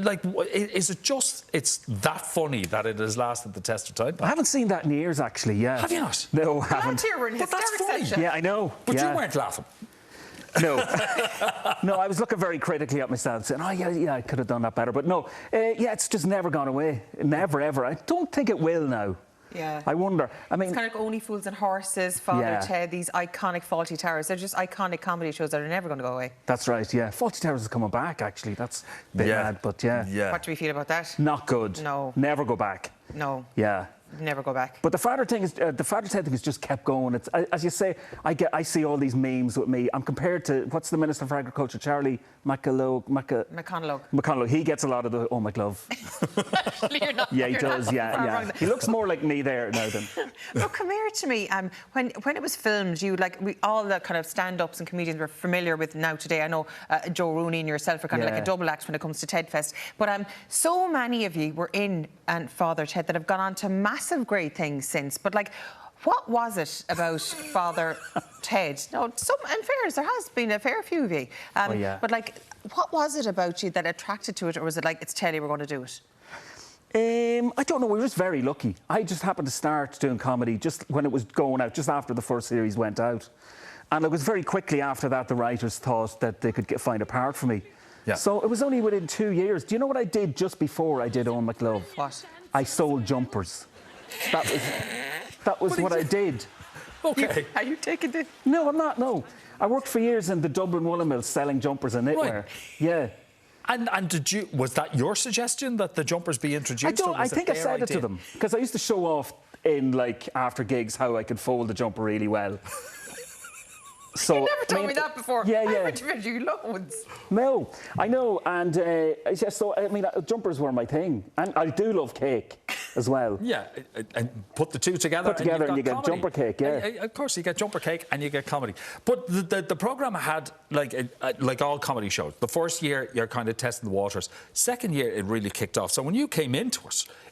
Like, is it just it's that funny that it has lasted the test of time? I haven't seen that in years, actually. Yeah. Have you not? No, I haven't. Here we're in hysterics section. Yeah, I know. But you weren't laughing. No. No, I was looking very critically at myself, saying, oh, yeah, I could have done that better. But no, it's just never gone away. Never, ever. I don't think it will now. Yeah. I wonder. I mean, it's kind of like Only Fools and Horses, Father Ted, these iconic Fawlty Towers. They're just iconic comedy shows that are never going to go away. That's right, yeah. Fawlty Towers is coming back, actually. That's a bit mad, but yeah. What do we feel about that? Not good. No. Never go back. No. Yeah. Never go back. But the Father Ted thing has just kept going. It's as you say. I see all these memes with me. I'm compared to what's the Minister for Agriculture, Charlie McConalogue. He gets a lot of the oh my glove. Yeah, he does. Yeah. He looks more like me there now than. Look, come here to me. When it was filmed, all the kind of stand-ups and comedians we're familiar with now today. I know Joe Rooney and yourself are kind of like a double act when it comes to Ted Fest. But so many of you were in Father Ted that have gone on to massive great things since. But what was it about Father Ted? No, in fairness, there has been a fair few of you. But what was it about you that attracted to it, or was it it's Teddy, we're going to do it? I don't know. We were just very lucky. I just happened to start doing comedy just when it was going out, just after the first series went out, and it was very quickly after that the writers thought that they could find a part for me. Yeah. So it was only within 2 years. Do you know what I did just before I did Owen McLove? What? I sold jumpers. That was what I did. Okay. Are you taking it? No, I'm not, no. I worked for years in the Dublin Woolen Mill selling jumpers and knitwear. Right. Yeah. And was that your suggestion that the jumpers be introduced? I think I said it to them, because I used to show off in after gigs how I could fold the jumper really well. So, you never told me that before. Yeah, yeah. I've interviewed you loads. No, I know, and so I mean, jumpers were my thing, and I do love cake as well. Yeah, and put the two together. Put together and you get jumper cake. Yeah, of course you get jumper cake and you get comedy. But the programme had like all comedy shows. The first year you're kind of testing the waters. Second year it really kicked off. So when you came into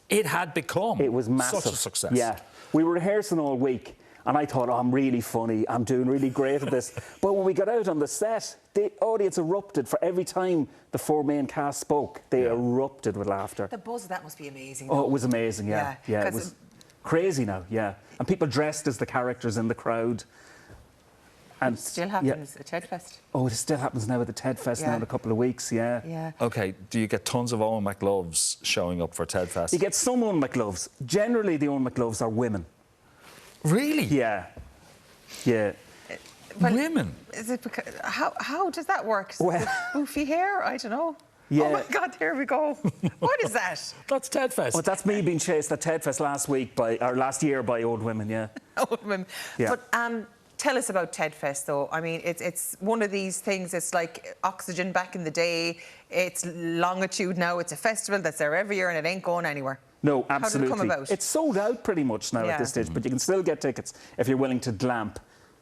it had become massive. such a success. Yeah, we were rehearsing all week. And I thought, oh, I'm really funny, I'm doing really great at this. But when we got out on the set, the audience erupted. For every time the four main cast spoke, they erupted with laughter. The buzz of that must be amazing. Oh, it was amazing, yeah. It was crazy now, yeah. And people dressed as the characters in the crowd. And it still happens at TED Fest. Oh, it still happens now at the TED Fest now in a couple of weeks, yeah. OK, do you get tons of Owen McLoves showing up for TED Fest? You get some Owen McLoves. Generally, the Owen McLoves are women. Really? Yeah. Yeah. Women? Is it because, how does that work? Well, goofy hair? I don't know. Yeah. Oh my God, here we go. What is that? That's TED Fest. Oh, that's me being chased at TED Fest last year by old women, yeah. Old women. Yeah. But tell us about TED Fest, though. I mean, it's one of these things. It's like Oxygen back in the day. It's Longitude now. It's a festival that's there every year and it ain't going anywhere. No, absolutely. How did it come about? It's sold out pretty much now at this stage, but you can still get tickets if you're willing to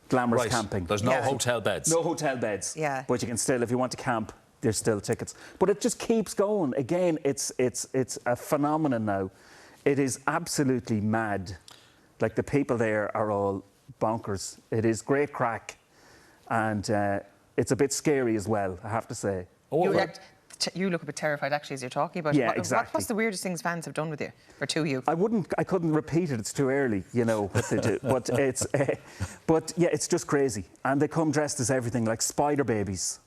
glamorous camping. There's no hotel beds. No hotel beds. Yeah. But you can still, if you want to camp, there's still tickets. But it just keeps going. Again, it's a phenomenon now. It is absolutely mad. Like, the people there are all bonkers. It is great crack, and it's a bit scary as well, I have to say. You look a bit terrified, actually, as you're talking about it. Yeah, exactly. What's the weirdest things fans have done with you, or to you? I couldn't repeat it. It's too early, you know, what they do. But it's just crazy. And they come dressed as everything, like spider babies.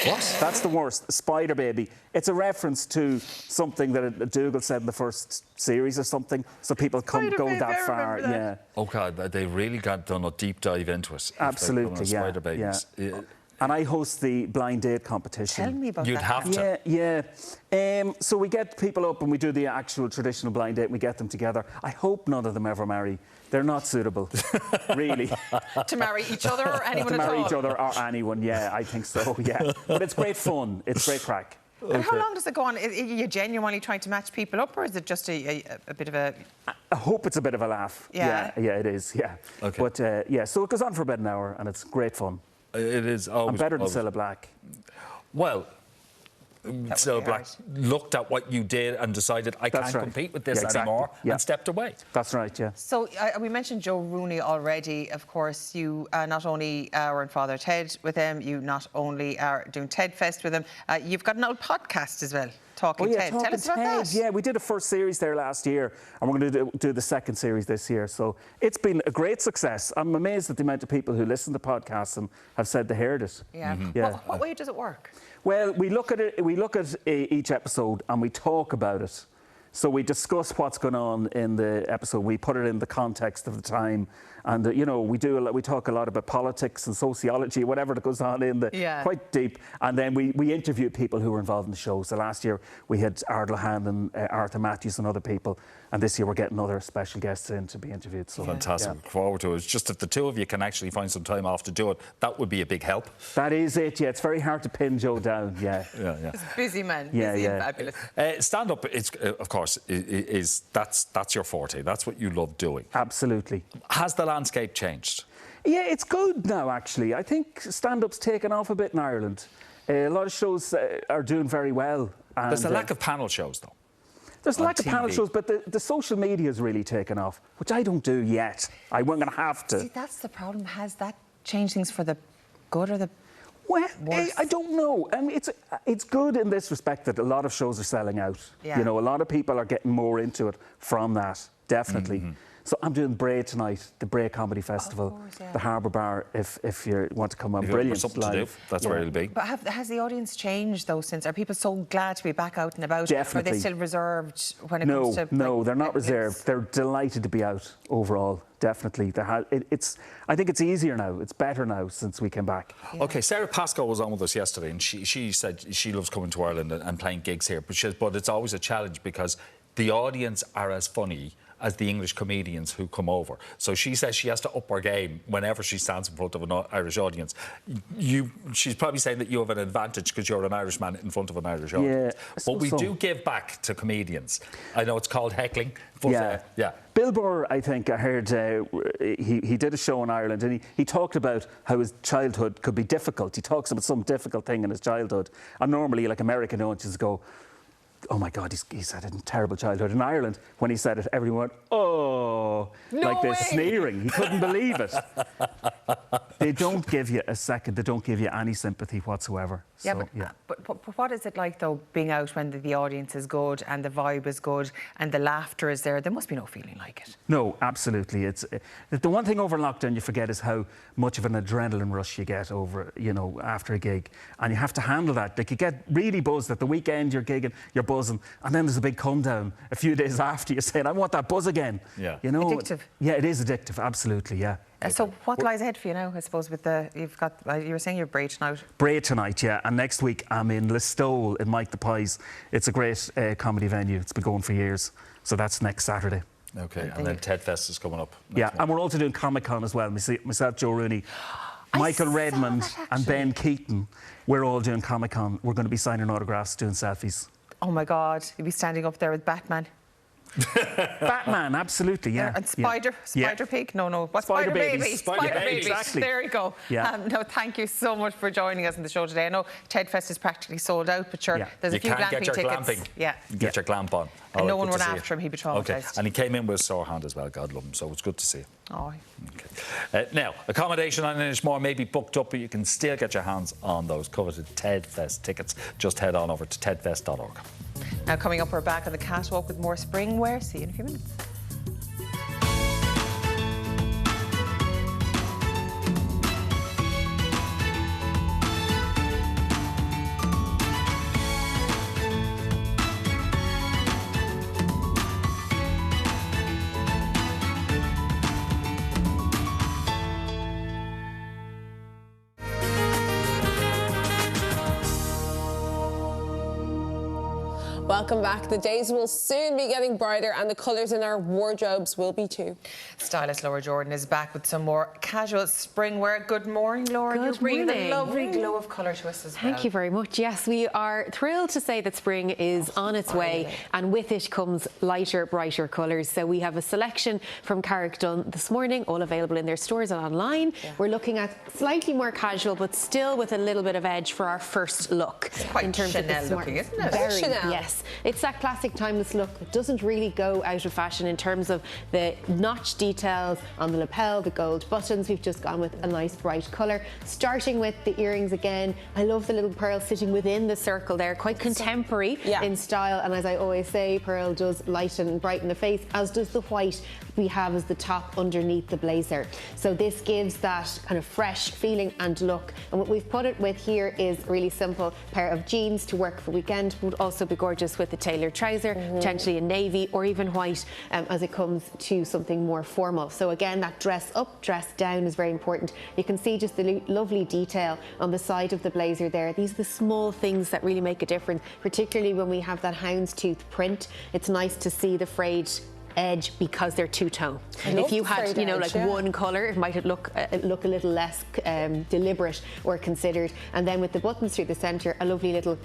What? That's the worst. Spider baby. It's a reference to something that Dougal said in the first series or something. So people go that far. Yeah. Oh God, they really done a deep dive into it. Absolutely, yeah. Spider babies. Yeah. And I host the blind date competition. Tell me about You'd that. have to. Yeah. So we get people up and we do the actual traditional blind date and we get them together. I hope none of them ever marry. They're not suitable, really. To marry each other or anyone to at all? To marry each other or anyone, yeah, I think so, yeah. But it's great fun. It's great crack. And how long does it go on? Are you genuinely trying to match people up, or is it just a bit of a... I hope it's a bit of a laugh. Yeah? Yeah, it is, yeah. Okay. But, so it goes on for about an hour and it's great fun. It is always... I'm better than Cilla Black. Well, Cilla Black looked at what you did and decided, I can't compete with this anymore, and stepped away. That's right, yeah. So we mentioned Joe Rooney already. Of course, you not only were in Father Ted with him, you not only are doing TED Fest with him, you've got an old podcast as well. Talking Ted. Tell us about that. Yeah, we did a first series there last year, and we're going to do the second series this year. So it's been a great success. I'm amazed at the amount of people who listen to podcasts and have said they heard it. Yeah. What way does it work? Well, we look at it. We look at each episode and we talk about it. So we discuss what's going on in the episode. We put it in the context of the time, and we talk a lot about politics and sociology, whatever that goes on in the quite deep. And then we interview people who were involved in the show. So last year we had Ardal Hand and Arthur Matthews and other people, and this year we're getting other special guests in to be interviewed. So fantastic. Look forward to it. It's just if the two of you can actually find some time off to do it, that would be a big help. That is it. Yeah, it's very hard to pin Joe down. Yeah. He's a busy man. Busy and fabulous. Stand up. It's of course. That's your forte. That's what you love doing. Absolutely. Has the landscape changed? Yeah, it's good now, actually. I think stand-up's taken off a bit in Ireland. A lot of shows are doing very well. And, there's a lack of panel shows, though. There's a lack of panel shows, but the social media's really taken off, which I don't do yet. I'm going to have to. See, that's the problem. Has that changed things for the good or the... Well, I don't know. I mean, it's good in this respect that a lot of shows are selling out. Yeah. You know, a lot of people are getting more into it from that, definitely. Mm-hmm. So I'm doing Bray tonight, the Bray Comedy Festival, the Harbour Bar, if you want to come on. Brilliant. Something to do. That's where it'll be. But has the audience changed, though, since? Are people so glad to be back out and about? Definitely. Or are they still reserved when it comes to... No, they're not reserved. They're delighted to be out overall. Definitely. I think it's easier now. It's better now since we came back. Yeah. OK, Sarah Pascoe was on with us yesterday, and she said she loves coming to Ireland and playing gigs here. But it's always a challenge because the audience are as funny as the English comedians who come over. So she says she has to up her game whenever she stands in front of an Irish audience. She's probably saying that you have an advantage because you're an Irishman in front of an Irish audience. But we do give back to comedians. I know it's called heckling. But, yeah. Bill Burr, I think, I heard he did a show in Ireland, and he talked about how his childhood could be difficult. He talks about some difficult thing in his childhood. And normally, like American audiences go, oh my God, he's had a terrible childhood. In Ireland, when he said it, everyone went, oh, like this, sneering. He couldn't believe it. They don't give you a second, they don't give you any sympathy whatsoever. Yeah, but what is it like, though, being out when the audience is good and the vibe is good and the laughter is there? There must be no feeling like it. No, absolutely. It's the one thing over lockdown you forget is how much of an adrenaline rush you get over, after a gig. And you have to handle that. Like, you get really buzzed at the weekend, you're gigging, you're buzzing, and then there's a big come down a few days after. You're saying, I want that buzz again. Yeah. Addictive. Yeah, it is addictive, absolutely, yeah. So what lies ahead for you now, I suppose, with you've got, you were saying you're Bray tonight? Bray tonight, yeah. And next week I'm in Listowel in Mike the Pies. It's a great comedy venue. It's been going for years. So that's next Saturday. OK, and then Ted Fest is coming up. Yeah, and we're also doing Comic-Con as well. Myself, Joe Rooney, Michael Redmond and Ben Keaton. We're all doing Comic-Con. We're going to be signing autographs, doing selfies. Oh, my God. You'll be standing up there with Batman. Batman, absolutely, yeah. And Spider Pig? No. What? Spider Baby. Spider Baby. Exactly. There you go. Yeah. No, thank you so much for joining us on the show today. I know Ted Fest is practically sold out, but sure, there's a few glamping tickets. Glamping. Yeah. You get your glamp on. And no one went after him, he'd be traumatised. Okay, and he came in with a sore hand as well, God love him, so it's good to see him. Oh. Okay. Now, accommodation on Inishmore may be booked up, but you can still get your hands on those coveted Ted Fest tickets. Just head on over to tedfest.org. Now, coming up, we're back on the catwalk with more spring wear. See you in a few minutes. Welcome back. The days will soon be getting brighter and the colours in our wardrobes will be too. Stylist Laura Jordan is back with some more casual spring wear. Good morning, Laura. Good You're bringing morning. a lovely glow of colour to us as well. Thank you very much. Yes, we are thrilled to say that spring is on its way, and with it comes lighter, brighter colours. So we have a selection from Carrick-Dunn this morning, all available in their stores and online. Yeah. We're looking at slightly more casual, but still with a little bit of edge for our first look. It's quite in terms Chanel of looking, isn't it? Very, Chanel. Yes. It's that classic timeless look that doesn't really go out of fashion in terms of the notch details on the lapel, the gold buttons. We've just gone with a nice bright colour. Starting with the earrings again. I love the little pearl sitting within the circle there, quite contemporary in style. And as I always say, pearl does lighten and brighten the face, as does the white we have as the top underneath the blazer. So this gives that kind of fresh feeling and look. And what we've put it with here is a really simple pair of jeans to work for weekend, would also be gorgeous with a tailored trouser, potentially in navy or even white as it comes to something more formal. So again, that dress up, dress down is very important. You can see just the lovely detail on the side of the blazer there. These are the small things that really make a difference, particularly when we have that houndstooth print. It's nice to see the frayed edge because they're two-tone. If you had, like one colour, it might look a little less deliberate or considered. And then with the buttons through the centre, a lovely little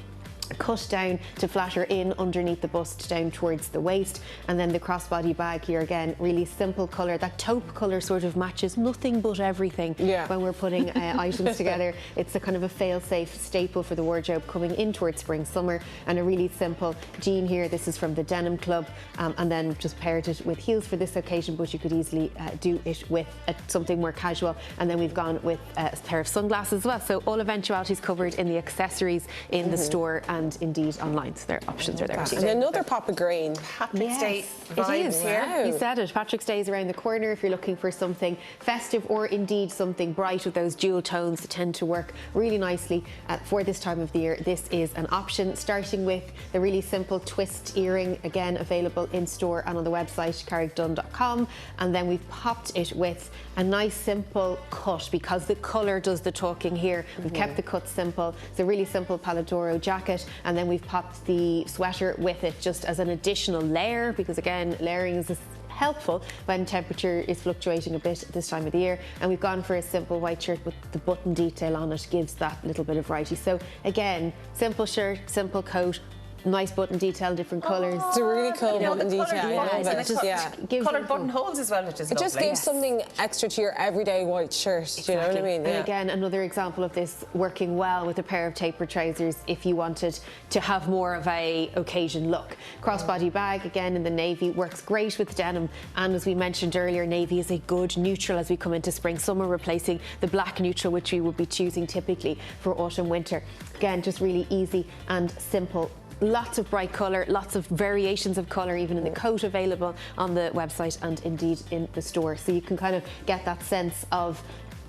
cut down to flatter in underneath the bust down towards the waist. And then the crossbody bag here again, really simple colour. That taupe colour sort of matches nothing but everything when we're putting items together. It's a kind of a fail-safe staple for the wardrobe coming in towards spring summer. And a really simple jean here. This is from the Denim Club, and then just paired it with heels for this occasion, but you could easily do it with something more casual. And then we've gone with a pair of sunglasses as well. So all eventualities covered in the accessories in the store and indeed online. So their options are there too. And another pop of green. Patrick's Day it is. here. You said it. Patrick's Day is around the corner. If you're looking for something festive or indeed something bright with those dual tones that tend to work really nicely for this time of the year, this is an option. Starting with the really simple twist earring, again available in store and on the website carrickdunn.com. And then we've popped it with a nice simple cut because the colour does the talking here. We've kept the cut simple. It's a really simple Palladoro jacket, and then we've popped the sweater with it just as an additional layer, because again, layering is a helpful when temperature is fluctuating a bit this time of the year. And we've gone for a simple white shirt with the button detail on it, gives that little bit of variety. So again, simple shirt, simple coat, nice button detail, different colours. It's a really cool button detail. Yeah, I love it. Coloured buttonholes as well, which is It just gives something extra to your everyday white shirt. Exactly. Do you know what I mean? And again, another example of this working well with a pair of tapered trousers if you wanted to have more of a occasion look. Crossbody bag, again in the navy, works great with denim. And as we mentioned earlier, navy is a good neutral as we come into spring summer, replacing the black neutral which we would be choosing typically for autumn winter. Again, just really easy and simple. Lots of bright colour, lots of variations of colour, even in the coat available on the website and indeed in the store. So you can kind of get that sense of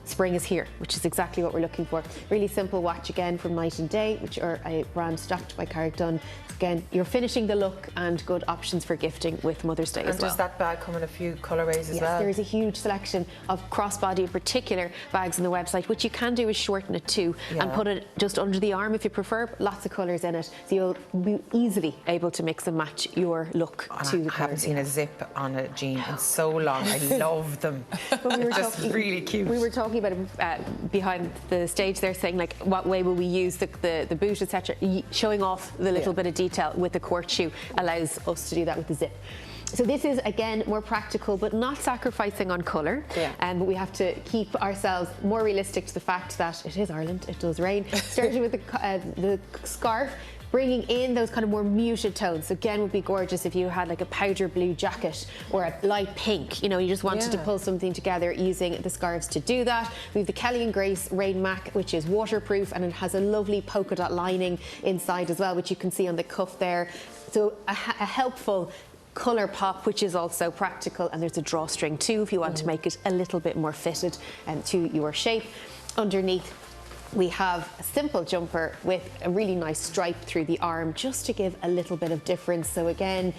spring is here, which is exactly what we're looking for. Really simple watch again from Night and Day, which are a brand stocked by Carrick Dunn. Again, you're finishing the look and good options for gifting with Mother's Day as well. And does that bag come in a few colourways as well? Yes, there is a huge selection of crossbody in particular bags on the website. What you can do is shorten it too and put it just under the arm if you prefer. Lots of colours in it, so you'll be easily able to mix and match your look to the I haven't seen a zip on a jean in so long. I love them. We were just really cute. We were talking about it behind the stage there, saying like what way will we use the boot, etc. Showing off the little bit of detail with the court shoe allows us to do that with the zip. So this is, again, more practical, but not sacrificing on colour. But we have to keep ourselves more realistic to the fact that it is Ireland, it does rain. Starting with the scarf, bringing in those kind of more muted tones. Again, would be gorgeous if you had like a powder blue jacket or a light pink. You know, you just wanted to pull something together using the scarves to do that. We have the Kelly & Grace Rain Mac, which is waterproof, and it has a lovely polka dot lining inside as well, which you can see on the cuff there. So a helpful colour pop, which is also practical, and there's a drawstring too if you want to make it a little bit more fitted to your shape. Underneath, we have a simple jumper with a really nice stripe through the arm just to give a little bit of difference. So again,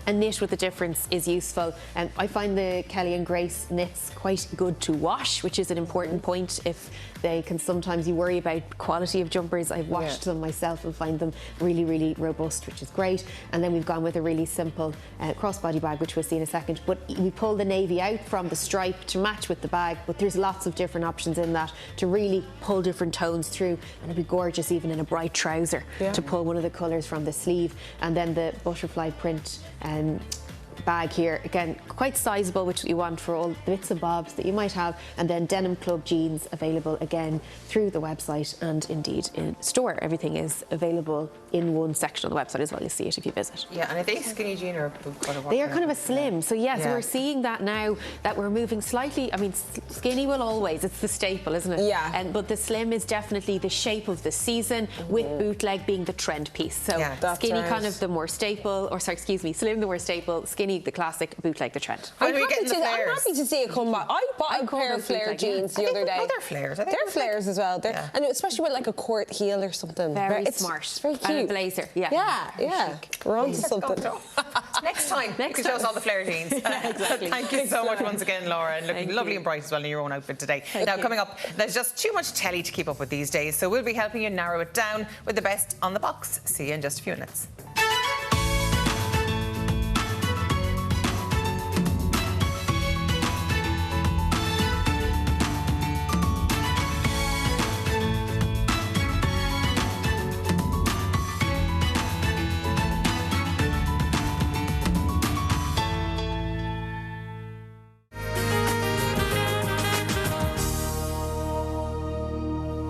a knit with a difference is useful. And I find the Kelly & Grace knits quite good to wash, which is an important point. If they can, sometimes you worry about quality of jumpers. I've washed them myself and find them really, really robust, which is great. And then we've gone with a really simple crossbody bag, which we'll see in a second. But we pull the navy out from the stripe to match with the bag, but there's lots of different options in that to really pull different tones through. And it'd be gorgeous even in a bright trouser to pull one of the colours from the sleeve. And then the butterfly print bag here, again quite sizable, which you want for all the bits and bobs that you might have. And then Denim Club jeans available again through the website and indeed in store. Everything is available in one section on the website as well. You'll see it if you visit. Yeah, and are they skinny jean or they are kind of a slim. So yes, we're seeing that now that we're moving slightly. I mean, skinny will always, it's the staple, isn't it? Yeah. But the slim is definitely the shape of the season, with bootleg being the trend piece. So skinny kind of the more staple, or sorry, excuse me, slim the more staple, skinny the classic, bootleg the trend. I'm happy to see it come back. I bought a pair of flare jeans the other day. Oh, they're flares. They're flares as well. And especially with like a court heel or something. Very smart. It's very cute. And a blazer. Yeah. We're on to something. Next time, you can show us all the flare jeans. Exactly. Thank you so much once again, Laura, and looking lovely and bright as well in your own outfit today. Now, coming up, there's just too much telly to keep up with these days, so we'll be helping you narrow it down with the best on the box. See you in just a few minutes.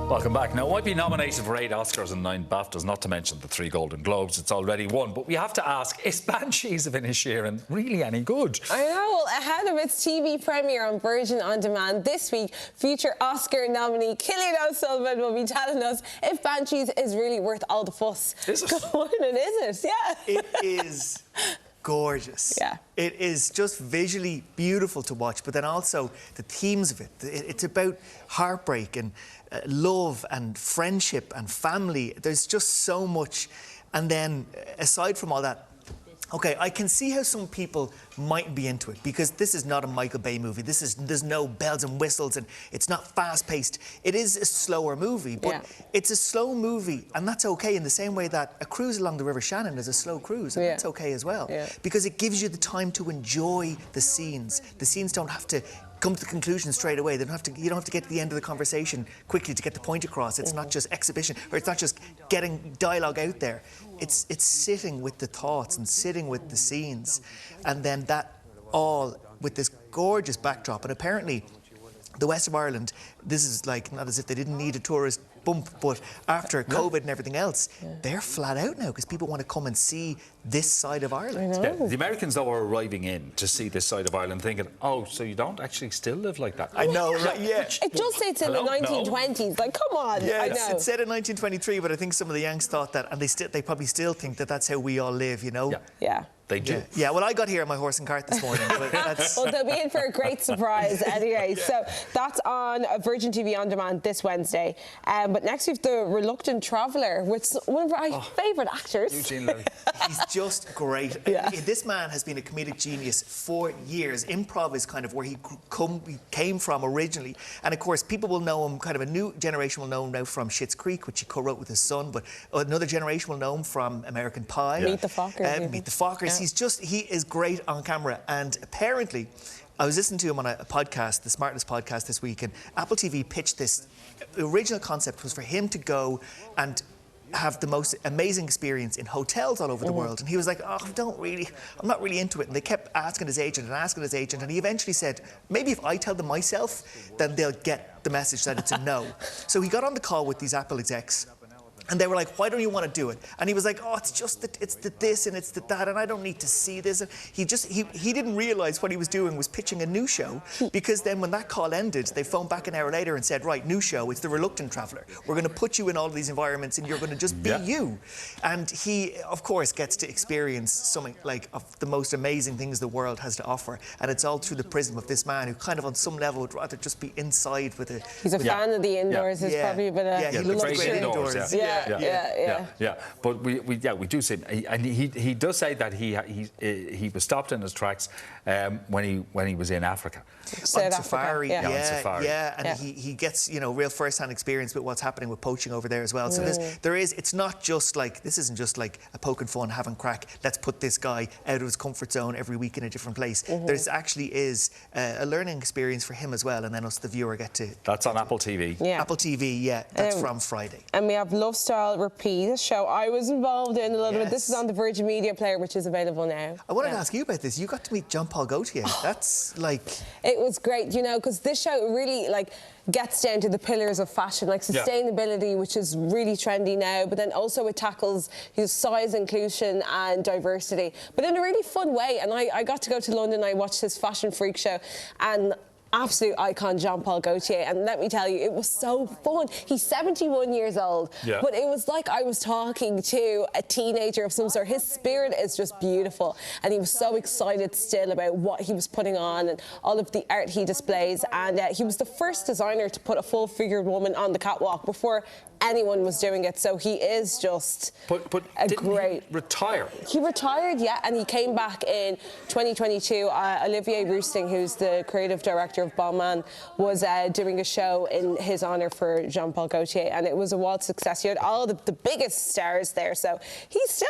Welcome back. Now, it might be nominated for 8 Oscars and 9 BAFTAs, not to mention the 3 Golden Globes. It's already won. But we have to ask, is Banshees of Inisherin really any good? I know. Ahead of its TV premiere on Virgin On Demand this week, future Oscar nominee Cillian O'Sullivan will be telling us if Banshees is really worth all the fuss. Is it? Go on, it is, yeah. It is gorgeous. Yeah. It is just visually beautiful to watch, but then also the themes of it. It's about heartbreak and love and friendship and family. There's just so much. And then, aside from all that, Okay, I can see how some people mightn't be into it because this is not a Michael Bay movie. There's no bells and whistles and it's not fast-paced. It is a slower movie, but it's a slow movie, and that's okay in the same way that a cruise along the River Shannon is a slow cruise, and that's okay as well because it gives you the time to enjoy the scenes. The scenes don't have to come to the conclusion straight away. You don't have to get to the end of the conversation quickly to get the point across. It's not just exhibition, or it's not just getting dialogue out there. It's sitting with the thoughts and sitting with the scenes, and then that all with this gorgeous backdrop. And apparently, the West of Ireland, this is like not as if they didn't need a tourist bump, but after COVID and everything else, they're flat out now because people want to come and see this side of Ireland. The Americans, though, are arriving in to see this side of Ireland thinking, oh, so you don't actually still live like that? I know, right? Yeah. It does say it's in the 1920s. Like, come on. Yeah, I know. it said in 1923, but I think some of the Yanks thought that, and they probably still think that that's how we all live, you know? Yeah. They do. Yeah, well, I got here on my horse and cart this morning. But well, they'll be in for a great surprise anyway. So that's on Virgin TV On Demand this Wednesday. But next we've The Reluctant Traveller with one of our favourite actors. Eugene Levy. He's just great. This man has been a comedic genius for years. Improv is kind of where he came from originally. And of course, people will know him, kind of a new generation will know him now from Schitt's Creek, which he co-wrote with his son. But another generation will know him from American Pie. Meet the Fockers. Meet the Fockers. He is great on camera, and apparently I was listening to him on a podcast, the Smartless podcast this week, and Apple TV pitched this. The original concept was for him to go and have the most amazing experience in hotels all over the world, and he was like, oh, I'm not really into it. And they kept asking his agent, and he eventually said, maybe if I tell them myself, then they'll get the message that it's a no. So he got on the call with these Apple execs, and they were like, why don't you want to do it? And he was like, oh, it's the this and it's the that, and I don't need to see this. And he didn't realise what he was doing was pitching a new show, because then when that call ended, they phoned back an hour later and said, right, new show, it's The Reluctant Traveller. We're going to put you in all of these environments and you're going to just be you. And he, of course, gets to experience something like of the most amazing things the world has to offer. And it's all through the prism of this man who kind of on some level would rather just be inside with a... He's a fan of the indoors. He's probably a bit of... he loves the indoors. Yeah. But we do see, and he does say that he was stopped in his tracks when he was in Africa. On safari, on safari. And he gets real first-hand experience with what's happening with poaching over there as well. So it's not just like, this isn't just like a poking fun, having crack. Let's put this guy out of his comfort zone every week in a different place. There's actually is a learning experience for him as well, and then us, the viewer, get to. That's on Apple TV. Apple TV, that's from Friday. And we have Love Style Repeat, a show I was involved in a little bit. This is on the Virgin Media Player, which is available now. I wanted to ask you about this. You got to meet John Paul Gaultier. That's like... It was great, because this show really, gets down to the pillars of fashion, like sustainability, which is really trendy now, but then also it tackles size, inclusion and diversity, but in a really fun way. And I got to go to London, I watched his Fashion Freak show, and absolute icon John Paul Gaultier, and let me tell you, it was so fun. He's 71 years old, but it was like I was talking to a teenager of some sort. His spirit is just beautiful, and he was so excited still about what he was putting on and all of the art he displays, and he was the first designer to put a full-figured woman on the catwalk before anyone was doing it, so he is just a great... He retire? He retired, and he came back in 2022. Olivier Roosting, who's the creative director of Balmain, was doing a show in his honour for Jean Paul Gaultier, and it was a wild success. You had all the biggest stars there, so he's still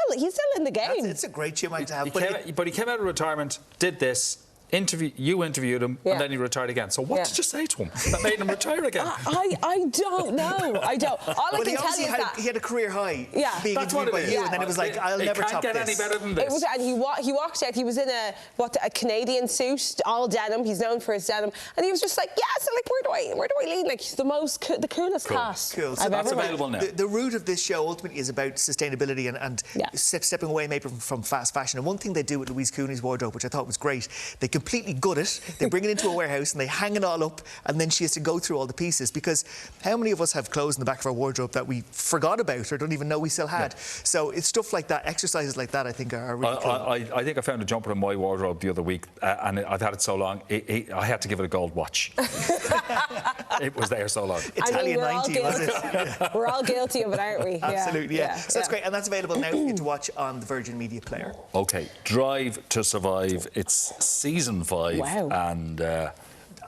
in the game. It's a great show to have. But he came out of retirement, did this. You interviewed him, and then he retired again. So what did you say to him that made him retire again? I don't know. I don't. All I can tell you is that he had a career high. Being that's what interviewed by you, and then it was like, I'll never top this. It can't get any better than this. And he walked out. He was in a Canadian suit, all denim. He's known for his denim, and he was just like, so where do I lead? Like, he's the coolest cat. Cool. So that's available now. The root of this show ultimately is about sustainability and stepping away maybe from fast fashion. And one thing they do with Louise Cooney's wardrobe, which I thought was great, they completely gut it, they bring it into a warehouse and they hang it all up, and then she has to go through all the pieces, because how many of us have clothes in the back of our wardrobe that we forgot about or don't even know we still had? So it's stuff like that, exercises like that, I think are really cool. I think I found a jumper in my wardrobe the other week, and I've had it so long, I had to give it a gold watch. It was there so long. Italian 90, was it? Yeah. We're all guilty of it, aren't we? Absolutely, yeah. So that's great, and that's available now for you to watch on the Virgin Media Player. OK, Drive to Survive. It's season 5. Wow. And...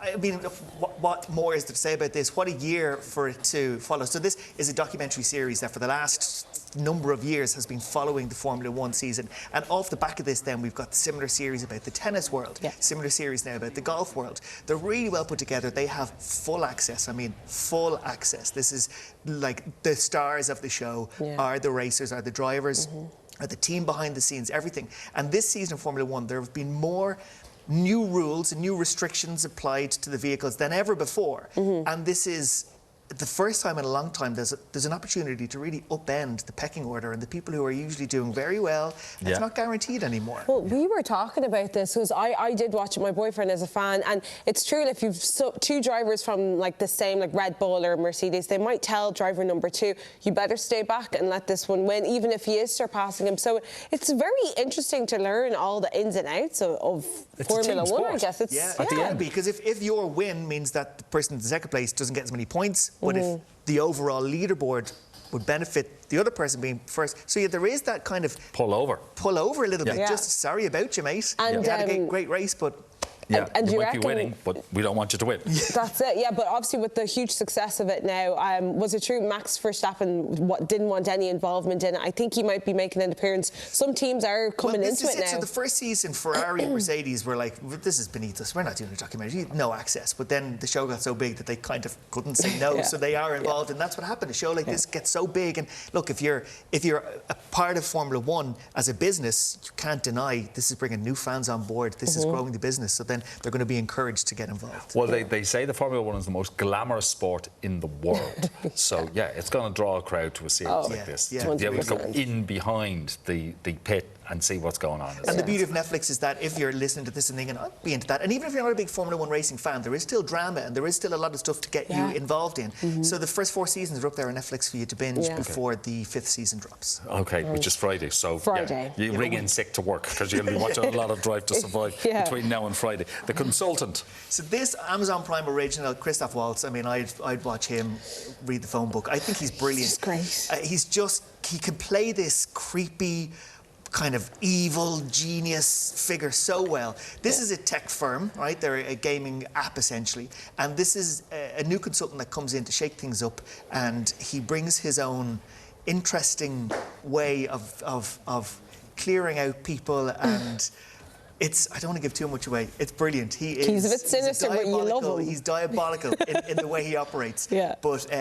I mean, what more is there to say about this? What a year for it to follow. So this is a documentary series that for the last number of years has been following the Formula 1 season. And off the back of this then, we've got similar series about the tennis world, similar series now about the golf world. They're really well put together. They have full access. I mean, full access. This is like the stars of the show are the racers, are the drivers, are the team behind the scenes, everything. And this season of Formula 1, there have been more new rules and new restrictions applied to the vehicles than ever before. And this is the first time in a long time there's an opportunity to really upend the pecking order, and the people who are usually doing very well, it's not guaranteed anymore. Well, we were talking about this because I did watch it, my boyfriend is a fan, and it's true, if you've two drivers from like the same, like Red Bull or Mercedes, they might tell driver number 2, you better stay back and let this one win, even if he is surpassing him. So it's very interesting to learn all the ins and outs of Formula 1, I guess. It's, at the end, because if your win means that the person in second place doesn't get as many points, but if the overall leaderboard would benefit the other person being first. So there is that kind of pull over a little bit. Just sorry about you, mate. And you had a great race, but and you you might be winning, but we don't want you to win. That's it, yeah. But obviously, with the huge success of it now, was it true Max Verstappen didn't want any involvement in it? I think he might be making an appearance. Some teams are coming into it now. So the first season, Ferrari and Mercedes were like, this is beneath us. We're not doing a documentary. No access. But then the show got so big that they kind of couldn't say no. So they are involved, and that's what happened. A show like this gets so big, and look, if you're a part of Formula 1 as a business, you can't deny this is bringing new fans on board. This is growing the business. So then they're going to be encouraged to get involved. Well, they say the Formula 1 is the most glamorous sport in the world. So, it's going to draw a crowd to a series like this. To be able to go in behind the pit and see what's going on. And the beauty of Netflix is that if you're listening to this and thinking, I'll be into that, and even if you're not a big Formula 1 racing fan, there is still drama and there is still a lot of stuff to get you involved in. So the first 4 seasons are up there on Netflix for you to binge before the 5th season drops. OK, which is Friday. So you ring in sick to work because you're going to be watching a lot of Drive to Survive between now and Friday. The Consultant. So this Amazon Prime original, Christoph Waltz, I mean, I'd watch him read the phone book. I think he's brilliant. He's great. He can play this creepy, kind of evil genius figure so well. This is a tech firm, right? They're a gaming app essentially, and this is a new consultant that comes in to shake things up, and he brings his own interesting way of clearing out people and. I don't want to give too much away. It's brilliant. He's a bit sinister, but you love him. He's diabolical in the way he operates. But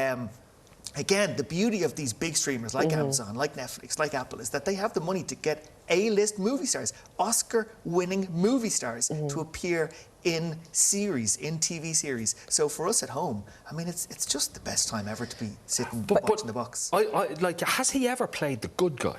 again, the beauty of these big streamers like Amazon, like Netflix, like Apple, is that they have the money to get A-list movie stars, Oscar-winning movie stars, to appear in TV series. So for us at home, I mean, it's just the best time ever to be sitting watching the box. Has he ever played the good guy?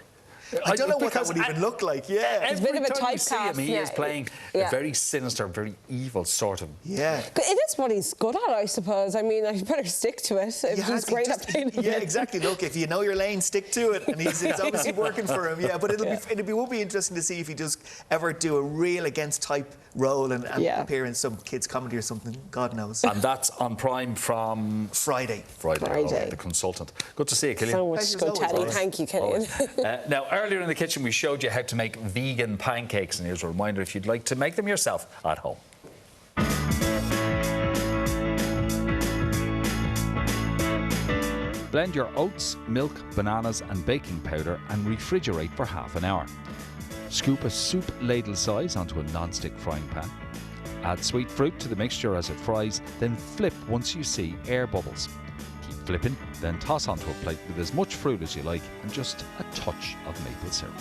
I don't know what that would even look like, It's a bit of a typecast. He is playing a very sinister, very evil sort of... It is what he's good at, I suppose. I mean, I better stick to it if he's great at playing the villain. Exactly. Look, if you know your lane, stick to it. And it's obviously working for him, but it will be interesting to see if he does ever do a real against-type role and appear in some kids' comedy or something, God knows. And that's on Prime from... Friday. The Consultant. Good to see you, Killian. So much good, Teddy. Thank you, Killian. Now, earlier in the kitchen, we showed you how to make vegan pancakes, and here's a reminder if you'd like to make them yourself at home. Blend your oats, milk, bananas and baking powder and refrigerate for half an hour. Scoop a soup ladle size onto a non-stick frying pan. Add sweet fruit to the mixture as it fries, then flip once you see air bubbles. Keep flipping, then toss onto a plate with as much fruit as you like and just a touch of maple syrup.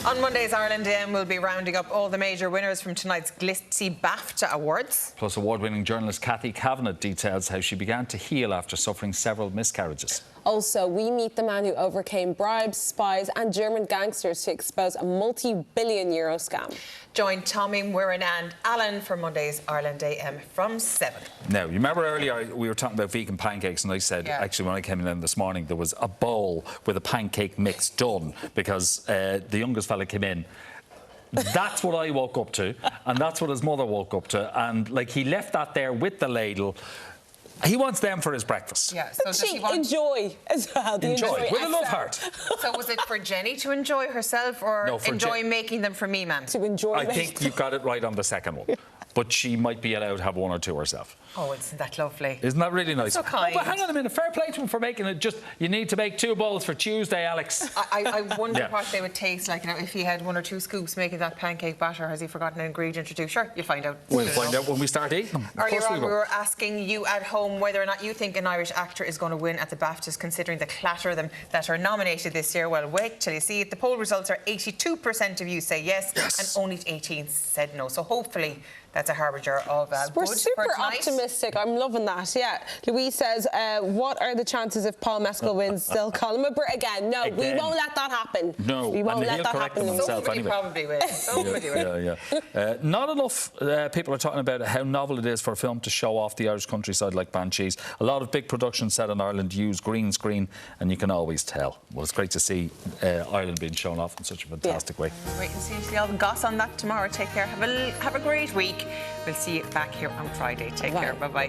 On Monday's Ireland AM, we'll be rounding up all the major winners from tonight's glitzy BAFTA Awards. Plus, award-winning journalist Kathy Kavanagh details how she began to heal after suffering several miscarriages. Also, we meet the man who overcame bribes, spies and German gangsters to expose a multi-billion euro scam. Join Tommy, Muireann and Alan for Monday's Ireland AM from 7. Now, you remember earlier we were talking about vegan pancakes and I said, actually, when I came in this morning, there was a bowl with a pancake mix done because the youngest fella came in. That's what I woke up to, and that's what his mother woke up to. And, like, he left that there with the ladle. He wants them for his breakfast. Yeah, so does he want... enjoy as well. Enjoy, with a love heart. So was it for Jenny to enjoy herself or enjoy making them for me, man? To enjoy I think you got it right on the second one. But she might be allowed to have one or two herself. Oh, isn't that lovely? Isn't that really nice? So kind. Oh, but hang on a minute, fair play to him for making it. Just, you need to make 2 bowls for Tuesday, Alex. I wonder what they would taste like, you know, if he had 1 or 2 scoops making that pancake batter. Has he forgotten an ingredient or two? Sure, you'll find out. We'll find out when we start eating them. Earlier on, we were asking you at home whether or not you think an Irish actor is going to win at the BAFTAs, considering the clatter of them that are nominated this year. Well, wait till you see it. The poll results are 82% of you say yes, and only 18 said no. So hopefully that's a harbinger of We're good super for tonight. optimistic. I'm loving that. Yeah. Louise says, what are the chances if Paul Mescal wins? Still Colin McBride again? No, we won't let that happen. No, we won't let that happen. Himself Somebody anyway. probably will. Somebody will. Not enough people are talking about how novel it is for a film to show off the Irish countryside like Banshees. A lot of big productions set in Ireland use green screen, and you can always tell. Well, it's great to see Ireland being shown off in such a fantastic way. Wait and see all the goss on that tomorrow. Take care. Have a great week. We'll see you back here on Friday. Take care. Bye-bye.